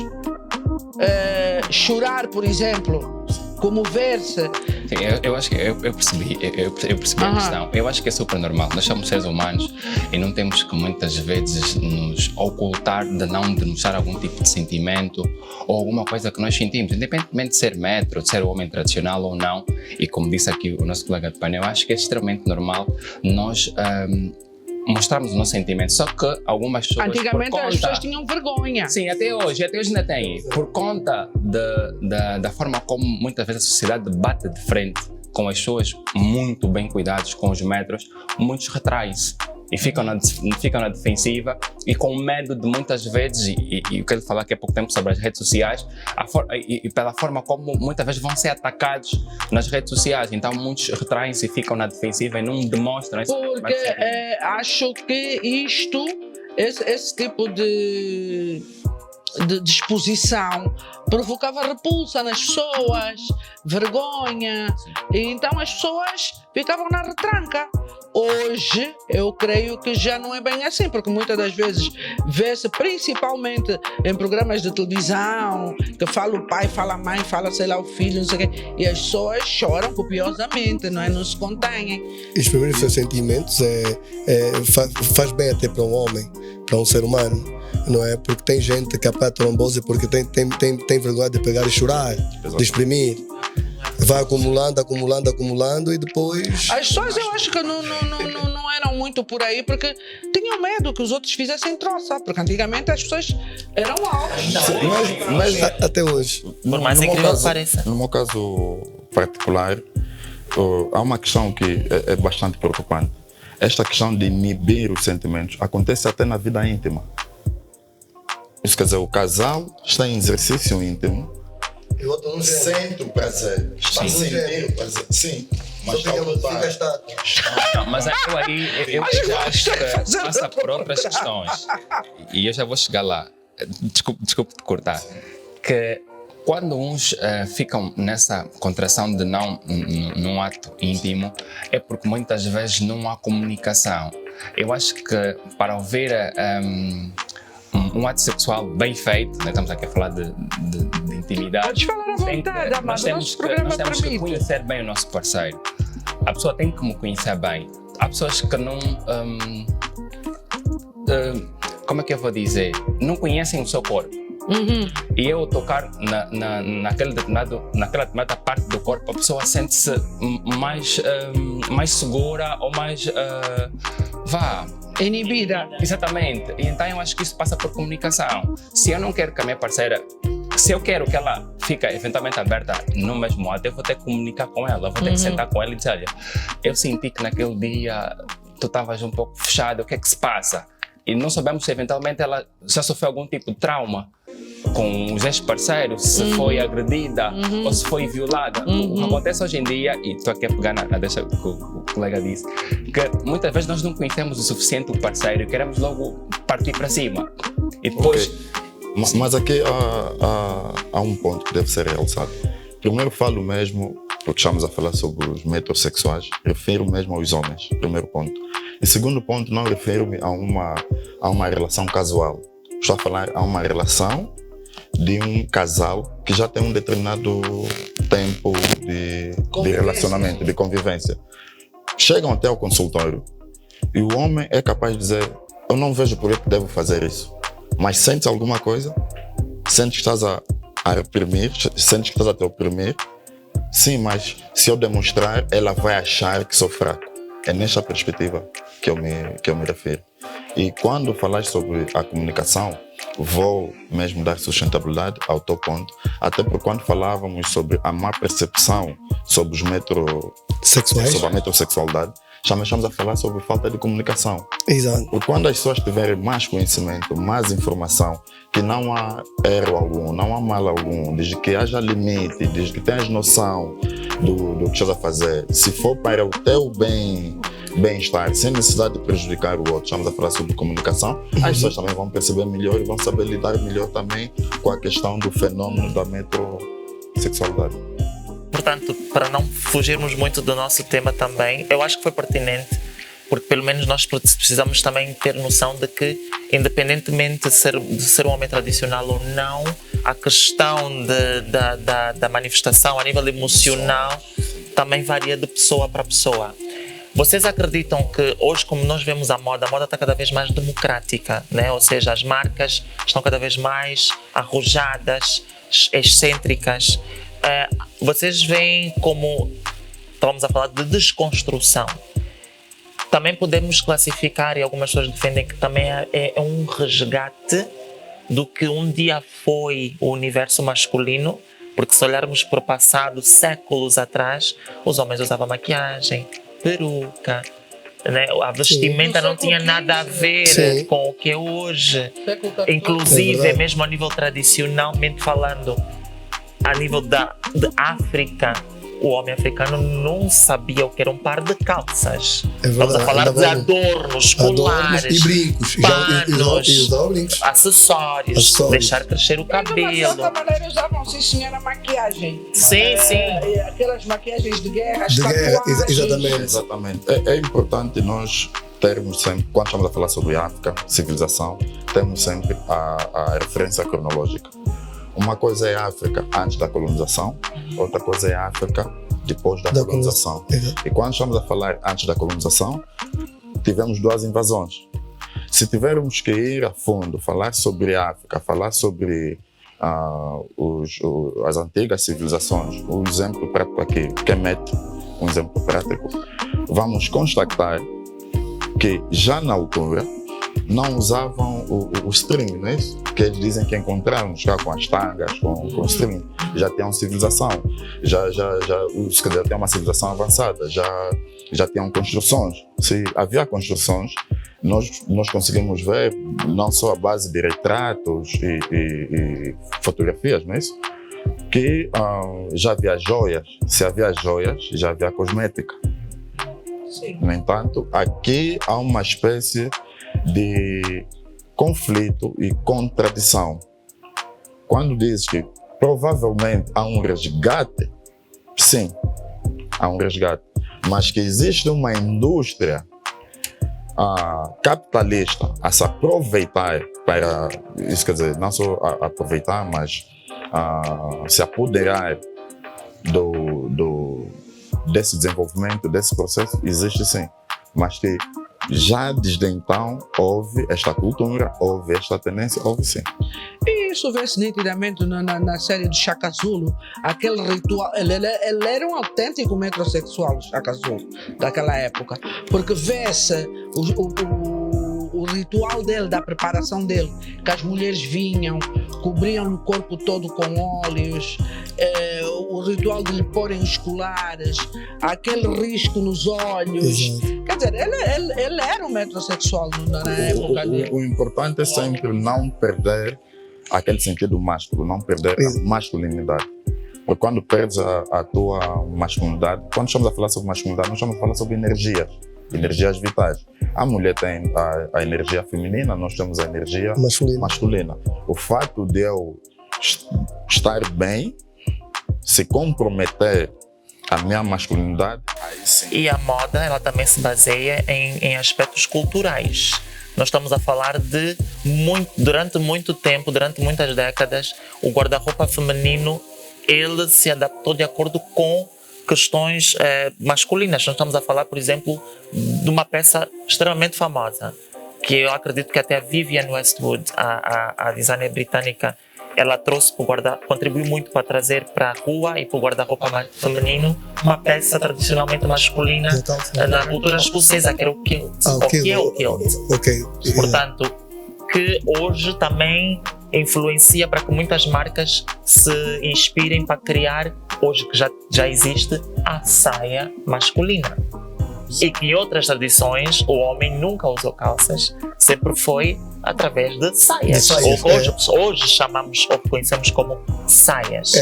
chorar, por exemplo, comover-se. Sim, eu acho que eu percebi a questão. Eu acho que é super normal. Nós somos seres humanos e não temos que muitas vezes nos ocultar de não demonstrar algum tipo de sentimento ou alguma coisa que nós sentimos, independentemente de ser metro, de ser homem tradicional ou não. E como disse aqui o nosso colega de painel, eu acho que é extremamente normal nós mostrarmos o nosso sentimento. Só que algumas pessoas, Antigamente por as conta, pessoas tinham vergonha. sim, até hoje ainda tem. Por conta da forma como muitas vezes a sociedade bate de frente com as pessoas muito bem cuidadas, com os metros, muitos retraem-se. e ficam na defensiva e com medo de muitas vezes, e o que ele falou aqui há pouco tempo sobre as redes sociais, e pela forma como muitas vezes vão ser atacados nas redes sociais. Então muitos retraem-se e ficam na defensiva e não demonstram isso. Porque acho que esse tipo de disposição provocava repulsa nas pessoas, vergonha, e então as pessoas ficavam na retranca. Hoje eu creio que já não é bem assim, porque muitas das vezes vê-se principalmente em programas de televisão que fala o pai, fala a mãe, fala sei lá o filho, não sei o quê, e as pessoas choram copiosamente, não é? Não se contêm. Exprimir os seus sentimentos faz bem até para um homem, para um ser humano, não é? Porque tem gente que apata trombose porque tem vergonha de pegar e chorar, de exprimir. Vai acumulando e depois... As pessoas eu acho que não eram muito por aí porque tinham medo que os outros fizessem troça, porque antigamente as pessoas eram altas. Mas até hoje. Por mais incrível que pareça. No meu caso particular, há uma questão que é bastante preocupante. Esta questão de inibir os sentimentos acontece até na vida íntima. Isso quer dizer, o casal está em exercício íntimo, sente o prazer, está a sentir o prazer, sim, mas está a lutar. Não, mas eu acho que passa por outras questões e eu já vou chegar lá. Desculpe te cortar. Que quando uns ficam nessa contração de não num ato íntimo, é porque muitas vezes não há comunicação. Eu acho que para haver um ato sexual bem feito, né? Estamos aqui a falar de intimidade. Podes falar à vontade, Amado, nós temos que conhecer bem o nosso parceiro. A pessoa tem que me conhecer bem. Há pessoas que não... como é que eu vou dizer? Não conhecem o seu corpo. E eu tocar naquela determinada parte do corpo, a pessoa sente-se mais segura ou mais... inibida. Exatamente. E então eu acho que isso passa por comunicação. Se eu não quero que a minha parceira... Se eu quero que ela fique eventualmente aberta no mesmo ato, eu vou ter que comunicar com ela, vou ter que sentar com ela e dizer, olha, eu senti que naquele dia tu estavas um pouco fechado, o que é que se passa? E não sabemos se eventualmente ela já sofreu algum tipo de trauma com os ex-parceiros, se foi agredida ou se foi violada. O que acontece hoje em dia, e estou aqui a pegar na deixa que o colega disse, que muitas vezes nós não conhecemos o suficiente o parceiro e queremos logo partir para cima. E depois... Okay. Mas aqui há um ponto que deve ser realçado. Primeiro falo mesmo, porque estamos a falar sobre os metrosexuais, refiro mesmo aos homens, primeiro ponto. E segundo ponto, não refiro-me a uma relação casual. Estou a falar a uma relação de um casal que já tem um determinado tempo de relacionamento, de convivência. Chegam até ao consultório e o homem é capaz de dizer, eu não vejo por que devo fazer isso. Mas sentes alguma coisa? Sentes que estás a reprimir? Sentes que estás a te oprimir? Sim, mas se eu demonstrar, ela vai achar que sou fraco. É nesta perspectiva que eu me refiro. E quando falaste sobre a comunicação, vou mesmo dar sustentabilidade ao teu ponto, até porque quando falávamos sobre a má percepção sobre os sobre a metrosexualidade, estamos a falar sobre falta de comunicação. Exato. Porque quando as pessoas tiverem mais conhecimento, mais informação, que não há erro algum, não há mal algum, desde que haja limite, desde que tenhas noção do que estás a fazer, se for para o teu bem-estar, sem necessidade de prejudicar o outro, estamos a falar sobre comunicação, as pessoas também vão perceber melhor e vão saber lidar melhor também com a questão do fenômeno da metrosexualidade. Portanto, para não fugirmos muito do nosso tema também, eu acho que foi pertinente, porque pelo menos nós precisamos também ter noção de que, independentemente de ser um homem tradicional ou não, a questão da manifestação a nível emocional também varia de pessoa para pessoa. Vocês acreditam que hoje, como nós vemos a moda está cada vez mais democrática, né? Ou seja, as marcas estão cada vez mais arrojadas, excêntricas. Vocês veem como estamos a falar de desconstrução. Também podemos classificar, e algumas pessoas defendem que também é um resgate do que um dia foi o universo masculino, porque se olharmos para o passado, séculos atrás, os homens usavam maquiagem, peruca, né? A vestimenta não tinha nada a ver Sim. com o que é hoje. Século XIV. É Inclusive, verdade. mesmo a nível tradicionalmente falando, a nível de África, o homem africano não sabia o que era um par de calças. É Estamos a verdade, falar ainda de bem. adornos, Adornos colares, e brincos. panos, E usava brincos. acessórios, Acessórios. deixar crescer o Mas, de uma certa cabelo. maneira, usavam, sim, senhora, maquiagem. Sim, sim. Aquelas maquiagens de guerra, as De guerra, tatuagens. exatamente. Exatamente. É importante nós termos sempre, quando estamos a falar sobre África, civilização, temos sempre a referência cronológica. Uma coisa é a África antes da colonização, outra coisa é a África depois da colonização. Exato. E quando estamos a falar antes da colonização, tivemos 2 invasões. Se tivermos que ir a fundo, falar sobre a África, falar sobre as antigas civilizações, o exemplo prático aqui, Kemet, um exemplo prático, vamos constatar que já na altura não usavam o string, não é isso? Que eles dizem que encontraram cá com as tangas, com o string. Já tinham civilização, já tem uma civilização avançada, já tinham construções. Se havia construções, nós conseguimos ver não só a base de retratos e fotografias, não é isso? Que já havia joias. Se havia joias, já havia cosmética. Sim. No entanto, aqui há uma espécie de conflito e contradição. Quando diz que provavelmente há um resgate, sim, há um resgate, mas que existe uma indústria capitalista a se aproveitar para, isso quer dizer, não só aproveitar, mas se apoderar desse desenvolvimento, desse processo, existe sim, mas que já desde então houve esta cultura, houve esta tendência, houve sim. E isso vê-se nitidamente na série de Shaka Zulu, aquele ritual. Ele era um autêntico metrosexual, o Shaka Zulu, daquela época, porque vê-se o ritual dele, da preparação dele, que as mulheres vinham, cobriam o corpo todo com óleos, o ritual de lhe porem os colares, aquele risco nos olhos. Exato. Quer dizer, ele era um metrosexual na época dele. O importante é sempre não perder aquele sentido másculo, não perder a masculinidade. Porque quando perdes a tua masculinidade, quando estamos a falar sobre masculinidade, nós estamos a falar sobre energias vitais. A mulher tem a energia feminina, nós temos a energia masculina. O fato de eu estar bem, se comprometer a minha masculinidade, aí sim. E a moda, ela também se baseia em aspectos culturais. Nós estamos a falar de durante muito tempo, durante muitas décadas, o guarda-roupa feminino, ele se adaptou de acordo com questões masculinas. Nós estamos a falar, por exemplo, de uma peça extremamente famosa, que eu acredito que até a Vivienne Westwood, a designer britânica, ela trouxe contribuiu muito para trazer para a rua e para o guarda-roupa feminino uma peça tradicionalmente masculina na cultura escocesa, que era o kilt. O que é o kilt? Ok. Portanto, que hoje também influencia para que muitas marcas se inspirem para criar, hoje que já existe, a saia masculina. E que em outras tradições o homem nunca usou calças, sempre foi através de saias. Hoje chamamos ou conhecemos como saias.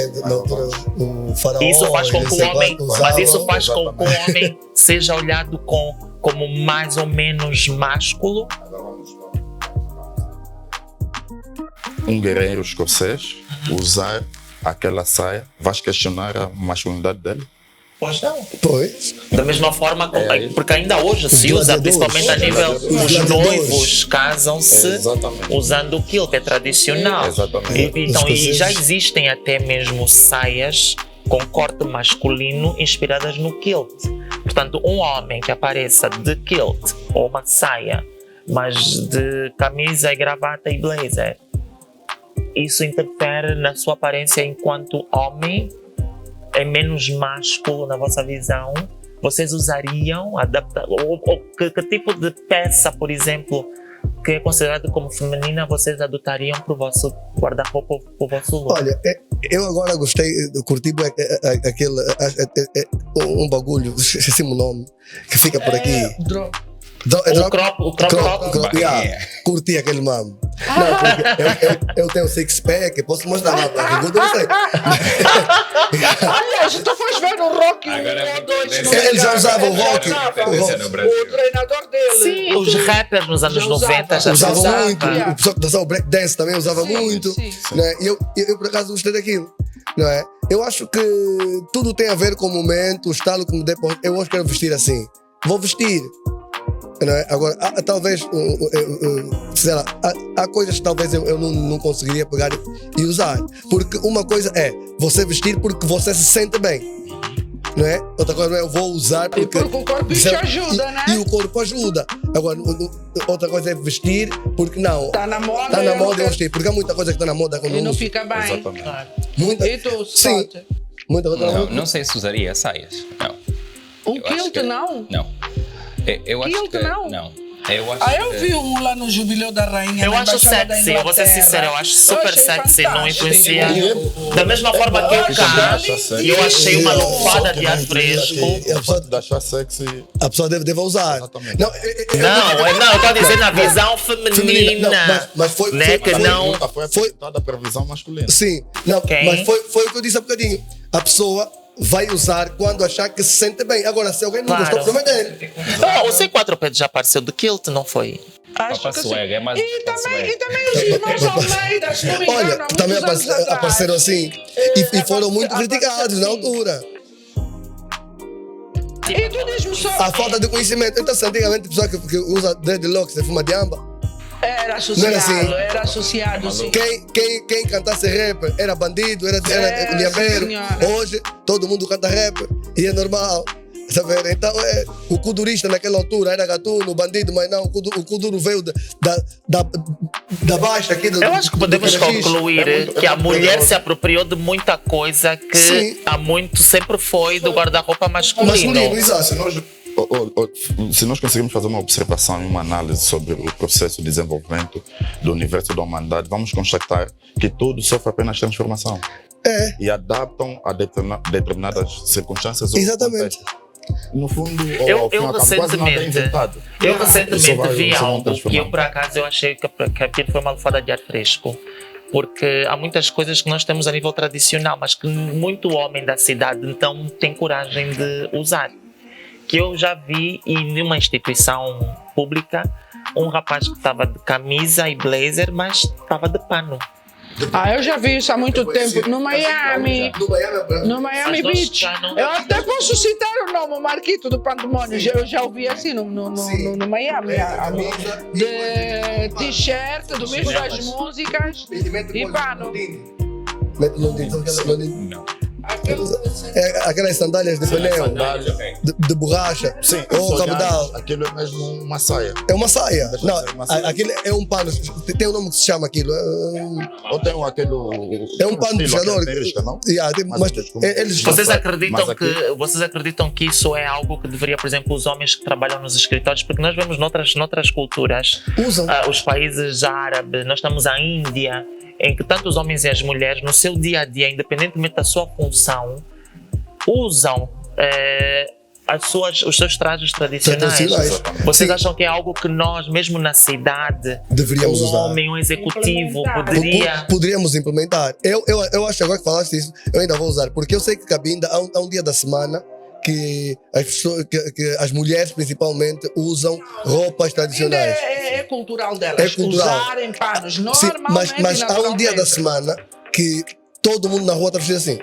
O faraó, Isso faz com que o homem, mas isso faz com que o exatamente. homem seja olhado como mais ou menos másculo. Um guerreiro escocês usar aquela saia, vais questionar a masculinidade dele? Pois não. Pois. Da mesma forma, porque ainda hoje se usa, gladiadores. principalmente a nível, Os os gladiadores. noivos casam-se Exatamente. usando o kilt, é tradicional. Exatamente. Então, e já escoceses. existem até mesmo saias com corte masculino inspiradas no kilt. Portanto, um homem que apareça de kilt ou uma saia, mas de camisa e gravata e blazer, isso interfere na sua aparência enquanto homem? É menos másculo na vossa visão? Vocês usariam, que tipo de peça, por exemplo, que é considerada como feminina, vocês adotariam para o vosso guarda-roupa, para o vosso look? Olha, eu agora gostei, curti aquele, um bagulho, esqueci o nome, que fica por aqui. O crop top. Yeah. Curti aquele mamo. Não, porque eu tenho six-pack, posso mostrar lá. Eu não sei. Aliás, tu faz ver o Rocky Agora um ou dois. Ele já usava o Rocky. O treinador dele. Sim, os rappers nos anos Já 90 já Usava usavam. muito. O pessoal que dançava o breakdance também usava muito. sim. Né? E eu, por acaso, gostei daquilo. Não é? Eu acho que tudo tem a ver com o momento, o estilo que me dê. Eu hoje quero vestir assim. Vou vestir. Não é? Agora, talvez, sei lá, há coisas que talvez eu não conseguiria pegar e usar. Porque uma coisa é você vestir porque você se sente bem. Não é? Outra coisa é eu vou usar porque. E porque o corpo te ajuda, né? E o corpo ajuda. Agora, outra coisa é vestir porque não. Está na moda. Está na moda eu vestir. Porque há muita coisa que está na moda que eu E não uso. fica bem. Exatamente. Muita, E tu, sim. Scott? Muita coisa. Não sei se usaria saias. Não. Um Eu acho kilt que- não? Não. Eu acho Kilt que não? Eu acho Eu que- vi um lá no Jubileu da Rainha. Eu na acho Embaixada da sexy, eu vou ser Inglaterra. sincero, eu acho super achei sexy, não fantástico. influencia. Da mesma forma que o cá, eu achei uma lufada de ar fresco. A pessoa de achar sexy. A pessoa deve usar. Exatamente. Não, Não, eu estou a dizer na visão feminina. Não, mas foi- né, que foi- não. Nunca foi apresentada a previsão masculina. Sim, não, Ok. mas foi o que eu disse há bocadinho. A pessoa vai usar quando achar que se sente bem. Agora, se alguém não Claro. gostou, o problema é dele. Não, o C4P já apareceu de kilt, não foi? Acho Papa que sim. Swag, é mais E Papa também Swag. os irmãos Almeida, se não me engano, Olha, há também muitos anos atrás. apareceram assim e foram muito criticados na altura. E tu diz-me só, A falta de conhecimento. Então, se antigamente a pessoa que usa dreadlocks e fuma diamba, era Não era assim. era associado, sim. quem cantasse rap era bandido, era niambeiro. senhora. Hoje, todo mundo canta rap e é normal. Tá vendo? Então, o kudurista naquela altura era gatuno, bandido, mas não, o kuduro veio da baixa aqui do Eu acho que podemos do Caraxix. concluir que a mulher se apropriou de muita coisa que Sim. há muito sempre foi do guarda-roupa masculino. Masculino, exato. Se nós conseguimos fazer uma observação e uma análise sobre o processo de desenvolvimento do universo da humanidade, vamos constatar que tudo sofre apenas transformação. E adaptam a determinadas circunstâncias ou Exatamente. contextos. No fundo, Eu ao fim e ao cabo, quase nada é inventado. Eu Isso recentemente vai- vi isso vai algo que eu, transformar. por acaso, eu achei que aquilo foi uma almofada de ar fresco. Porque há muitas coisas que nós temos a nível tradicional, mas que muito homem da cidade não tem coragem de usar. Que eu já vi em uma instituição pública, um rapaz que estava de camisa e blazer, mas estava de pano. Eu já vi isso há muito tempo no Miami. No Miami As duas Beach. já não- Eu até posso citar o nome, o Marquito do Pandemônio. Eu já ouvi assim no Miami. De t-shirt, do mesmo das músicas e pano. Aquelas sandálias de pneu, Sandália. de borracha, Sim, ou se cabedal. olharmos, aquilo é mesmo uma saia. É uma saia. Deixa Não, eu ver, uma saia. aquilo é um pano. Tem um nome que se chama aquilo. Ou tem aquele. É um pano puxador. Não? Yeah, Mas eles Vocês Mas acreditam que isso é algo que deveria, por exemplo, os homens que trabalham nos escritórios, porque nós vemos noutras culturas, usam. os países árabes, nós estamos à Índia, em que tanto os homens e as mulheres, no seu dia a dia, independentemente da sua função, usam os seus trajes tradicionais. Vocês Sim. acham que é algo que nós, mesmo na cidade, Deveríamos um usar. homem, um executivo, Implementar. poderia... Poderíamos implementar. Eu acho agora que falaste isso, eu ainda vou usar, porque eu sei que Cabinda há um dia da semana que as pessoas, que as mulheres principalmente usam roupas Ainda tradicionais. é cultural delas. É cultural. Usarem panos Sim, normalmente. mas há um dia da naturalmente. semana que todo mundo na rua está vestido assim.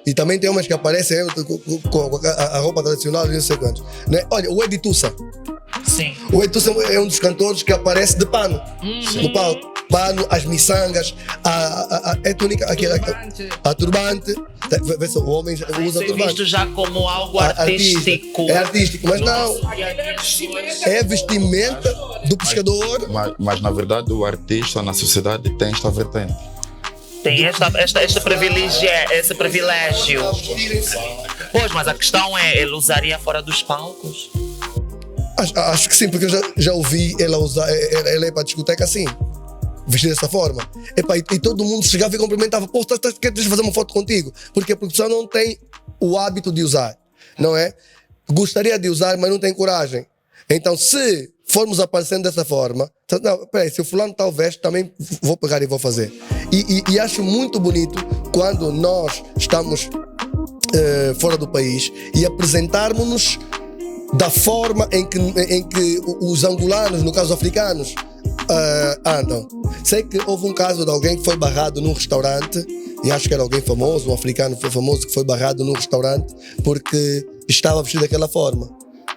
E também tem homens que aparecem com a roupa tradicional e não sei quantos. Né? Olha, o Edi Tussa. Sim. O Edi Tussa é um dos cantores que aparece de pano no palco. Pano, as miçangas, a túnica, Turbante. a turbante. Vê se o homem usa Isso é turbante. visto já como algo Artista. artístico. É artístico, mas não. É vestimenta do pescador. Mas na verdade o artista na sociedade tem esta vertente. Tem esse privilégio. Pois, mas a questão é, ele usaria fora dos palcos? Acho que sim, porque eu já ouvi ela usar, ela ir para a discoteca assim, vestida dessa forma. Epa, e todo mundo chegava e cumprimentava. Pô, queres fazer uma foto contigo? Porque a produção não tem o hábito de usar, não é? Gostaria de usar, mas não tem coragem. Então, se formos aparecendo dessa forma, então, não, peraí, se o fulano tal veste, também vou pegar e vou fazer. E acho muito bonito quando nós estamos fora do país e apresentarmos-nos da forma em que os angolanos, no caso africanos, andam. Sei que houve um caso de alguém que foi barrado num restaurante, e acho que era alguém famoso, um africano famoso que foi barrado num restaurante porque estava vestido daquela forma.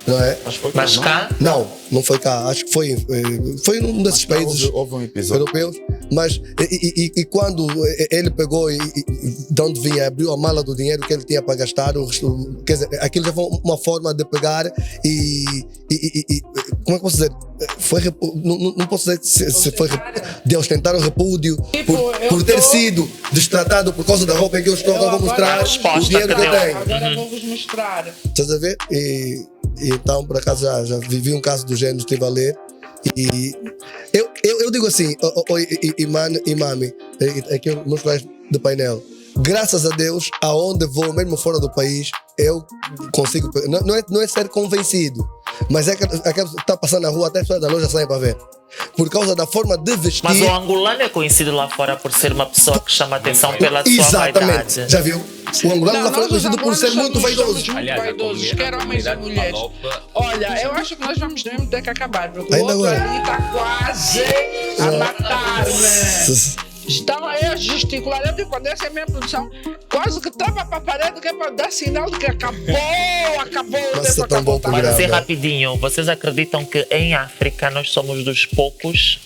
Não é? Mas cá? Não foi cá. Acho que foi num desses países houve um episódio europeus. Mas e quando ele pegou e de onde vinha, abriu a mala do dinheiro que ele tinha para gastar, quer dizer, aquilo já foi uma forma de pegar e como é que posso dizer? Não posso dizer se foi de ostentar o repúdio por ter sido destratado por causa da roupa em que eu estou agora vou mostrar o dinheiro que eu tenho. Agora vou-vos mostrar. Estás a ver? E então, por acaso, já vivi um caso do género, estive a ler. E eu digo assim, e mami, aqui meus colegas do painel, graças a Deus, aonde vou, mesmo fora do país, eu consigo. Não é ser convencido, mas é que está passando na rua, até as pessoas da loja saem para ver. Por causa da forma de vestir. Mas o angolano é conhecido lá fora por ser uma pessoa que chama atenção pela sua Exatamente. vaidade. Já viu? O angolano lá fora é conhecido por ser muito vaidoso. Aliás, vaidosos, quer homens e mulheres. Olha, eu acho que nós vamos mesmo ter que acabar, porque Ainda o outro agora. ali está quase a matar-me. Estão aí a gesticular. Eu digo, quando essa é a minha produção, quase que tava para a parede, que é para dar sinal de que acabou, o Nossa, tempo tão bom acabou. programa. Para dizer rapidinho, vocês acreditam que em África nós somos dos poucos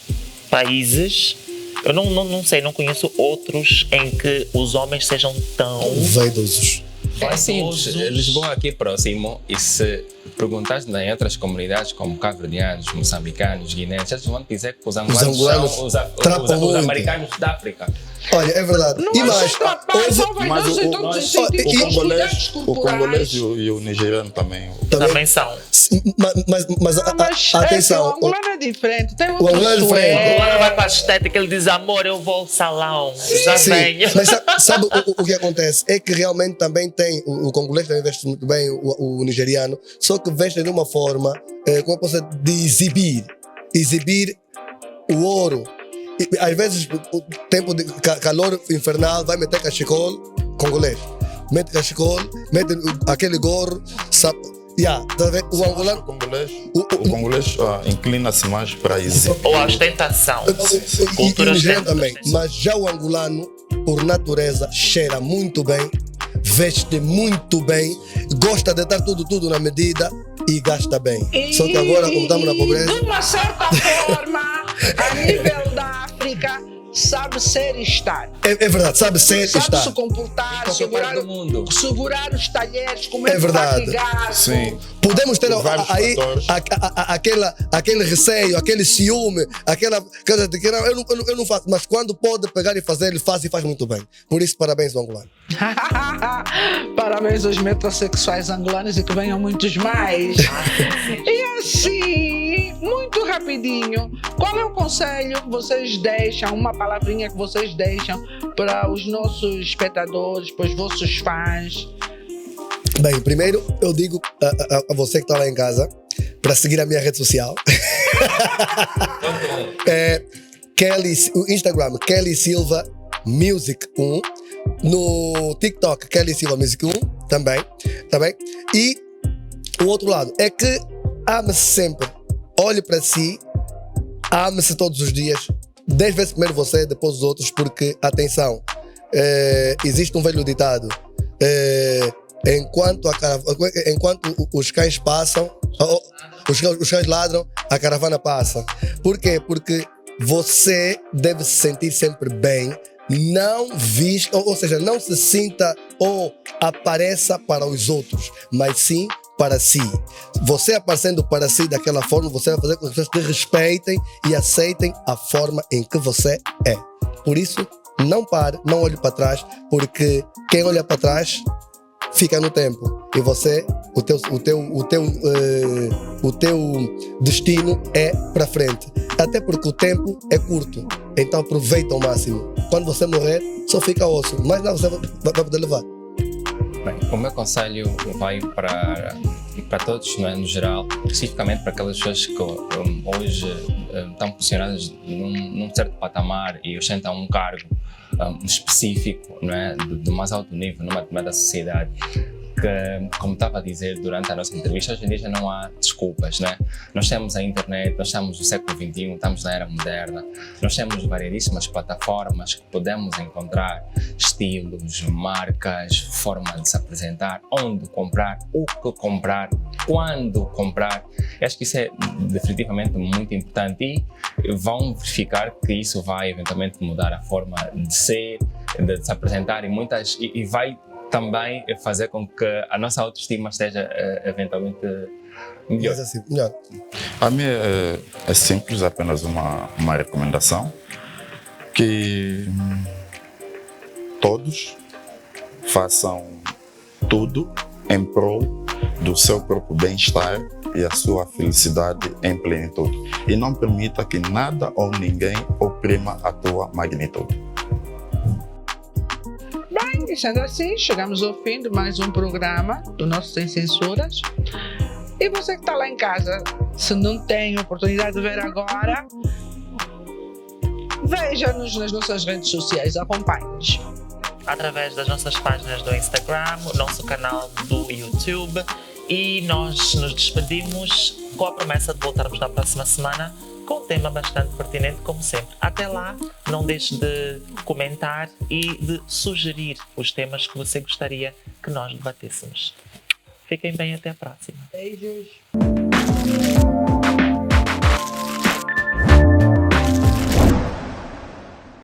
países, eu não sei, não conheço outros em que os homens sejam tão Vaidosos. É simples. vaidosos? Lisboa aqui próximo, e se perguntares em outras comunidades como cabo-verdianos, moçambicanos, guineenses, eles vão dizer que os angolanos são trapam os muito. americanos da África. Olha, é verdade. Não e é mais, só rapaz, são mas vaidosos em todos os sentidos. Os cuidados o corporais. congolês e o nigeriano também. também são. mas atenção. O angolano é diferente. Tem O angolano é O diferente. angolano vai para a estética, ele diz amor, eu vou ao salão, já Sim, venho. mas sabe o que acontece? É que realmente também tem, o congolês também veste muito bem, o nigeriano, só que veste de uma forma, como eu posso dizer, de exibir o ouro. E, às vezes, o tempo de calor infernal, vai meter cachecol congolês. Mete cachecol, mete aquele gorro, sabe? Tá vendo? O angolano. O congolês inclina-se mais para exibir. Ou a ostentação. E o Cultura nigeriano também. ostentação. Mas já o angolano, por natureza, cheira muito bem, veste muito bem, gosta de dar tudo na medida e gasta bem. Só que agora, como estamos na pobreza. De uma certa forma, a nível da África, sabe ser e estar. É verdade, sabe ser e Sabe estar. se comportar, qualquer parte do mundo. segurar os talheres, É comer verdade. gato. Sim. Podemos ter Por vários aí fatores. aquele receio, aquele ciúme, aquela coisa de que eu não faço, mas quando pode pegar e fazer, ele faz e faz muito bem. Por isso, parabéns ao angolano. Parabéns aos metrosexuais angolanos e que venham muitos mais. E assim, muito rapidinho, qual é o conselho que vocês deixam, uma palavrinha que vocês deixam para os nossos espectadores, para os vossos fãs? Bem, primeiro eu digo a você que está lá em casa para seguir a minha rede social. O Instagram, Kelly Silva Music 1. No TikTok, Kelly Silva Music 1 também. E o outro lado é que ame-se sempre. Olhe para si, ame-se todos os dias. 10 vezes primeiro você, depois os outros, porque, atenção, existe um velho ditado. Enquanto os cães passam, os cães ladram, a caravana passa. Por quê? Porque você deve se sentir sempre bem, não vista, ou seja, não se sinta ou apareça para os outros, mas sim para si. Você aparecendo para si daquela forma, você vai fazer com que as pessoas te respeitem e aceitem a forma em que você é. Por isso, não pare, não olhe para trás, porque quem olha para trás fica no tempo e você, o teu destino é para frente, até porque o tempo é curto, então aproveita ao máximo. Quando você morrer, só fica osso, mas não você vai poder levar. Bem, o meu conselho vai para para todos, não é, no geral, especificamente para aquelas pessoas que hoje estão posicionadas num certo patamar e ostentam um cargo específico, não é, do mais alto nível numa determinada sociedade. Que, como estava a dizer durante a nossa entrevista, hoje em dia já não há desculpas, né? Nós temos a internet, nós estamos no século XXI, estamos na era moderna, nós temos variedíssimas plataformas que podemos encontrar estilos, marcas, forma de se apresentar, onde comprar, o que comprar, quando comprar. Eu acho que isso é definitivamente muito importante e vão verificar que isso vai eventualmente mudar a forma de ser, de se apresentar e vai também fazer com que a nossa autoestima esteja eventualmente melhor. Mas assim, melhor. A minha é simples, apenas uma recomendação que todos façam tudo em prol do seu próprio bem-estar e a sua felicidade em plenitude. E não permita que nada ou ninguém oprima a tua magnitude. E sendo assim, chegamos ao fim de mais um programa do nosso Sem Censuras. E você que está lá em casa, se não tem oportunidade de ver agora, veja-nos nas nossas redes sociais, acompanhe-nos. Através das nossas páginas do Instagram, o nosso canal do YouTube. E nós nos despedimos com a promessa de voltarmos na próxima semana com um tema bastante pertinente, como sempre. Até lá, não deixe de comentar e de sugerir os temas que você gostaria que nós debatêssemos. Fiquem bem, até a próxima. Beijos.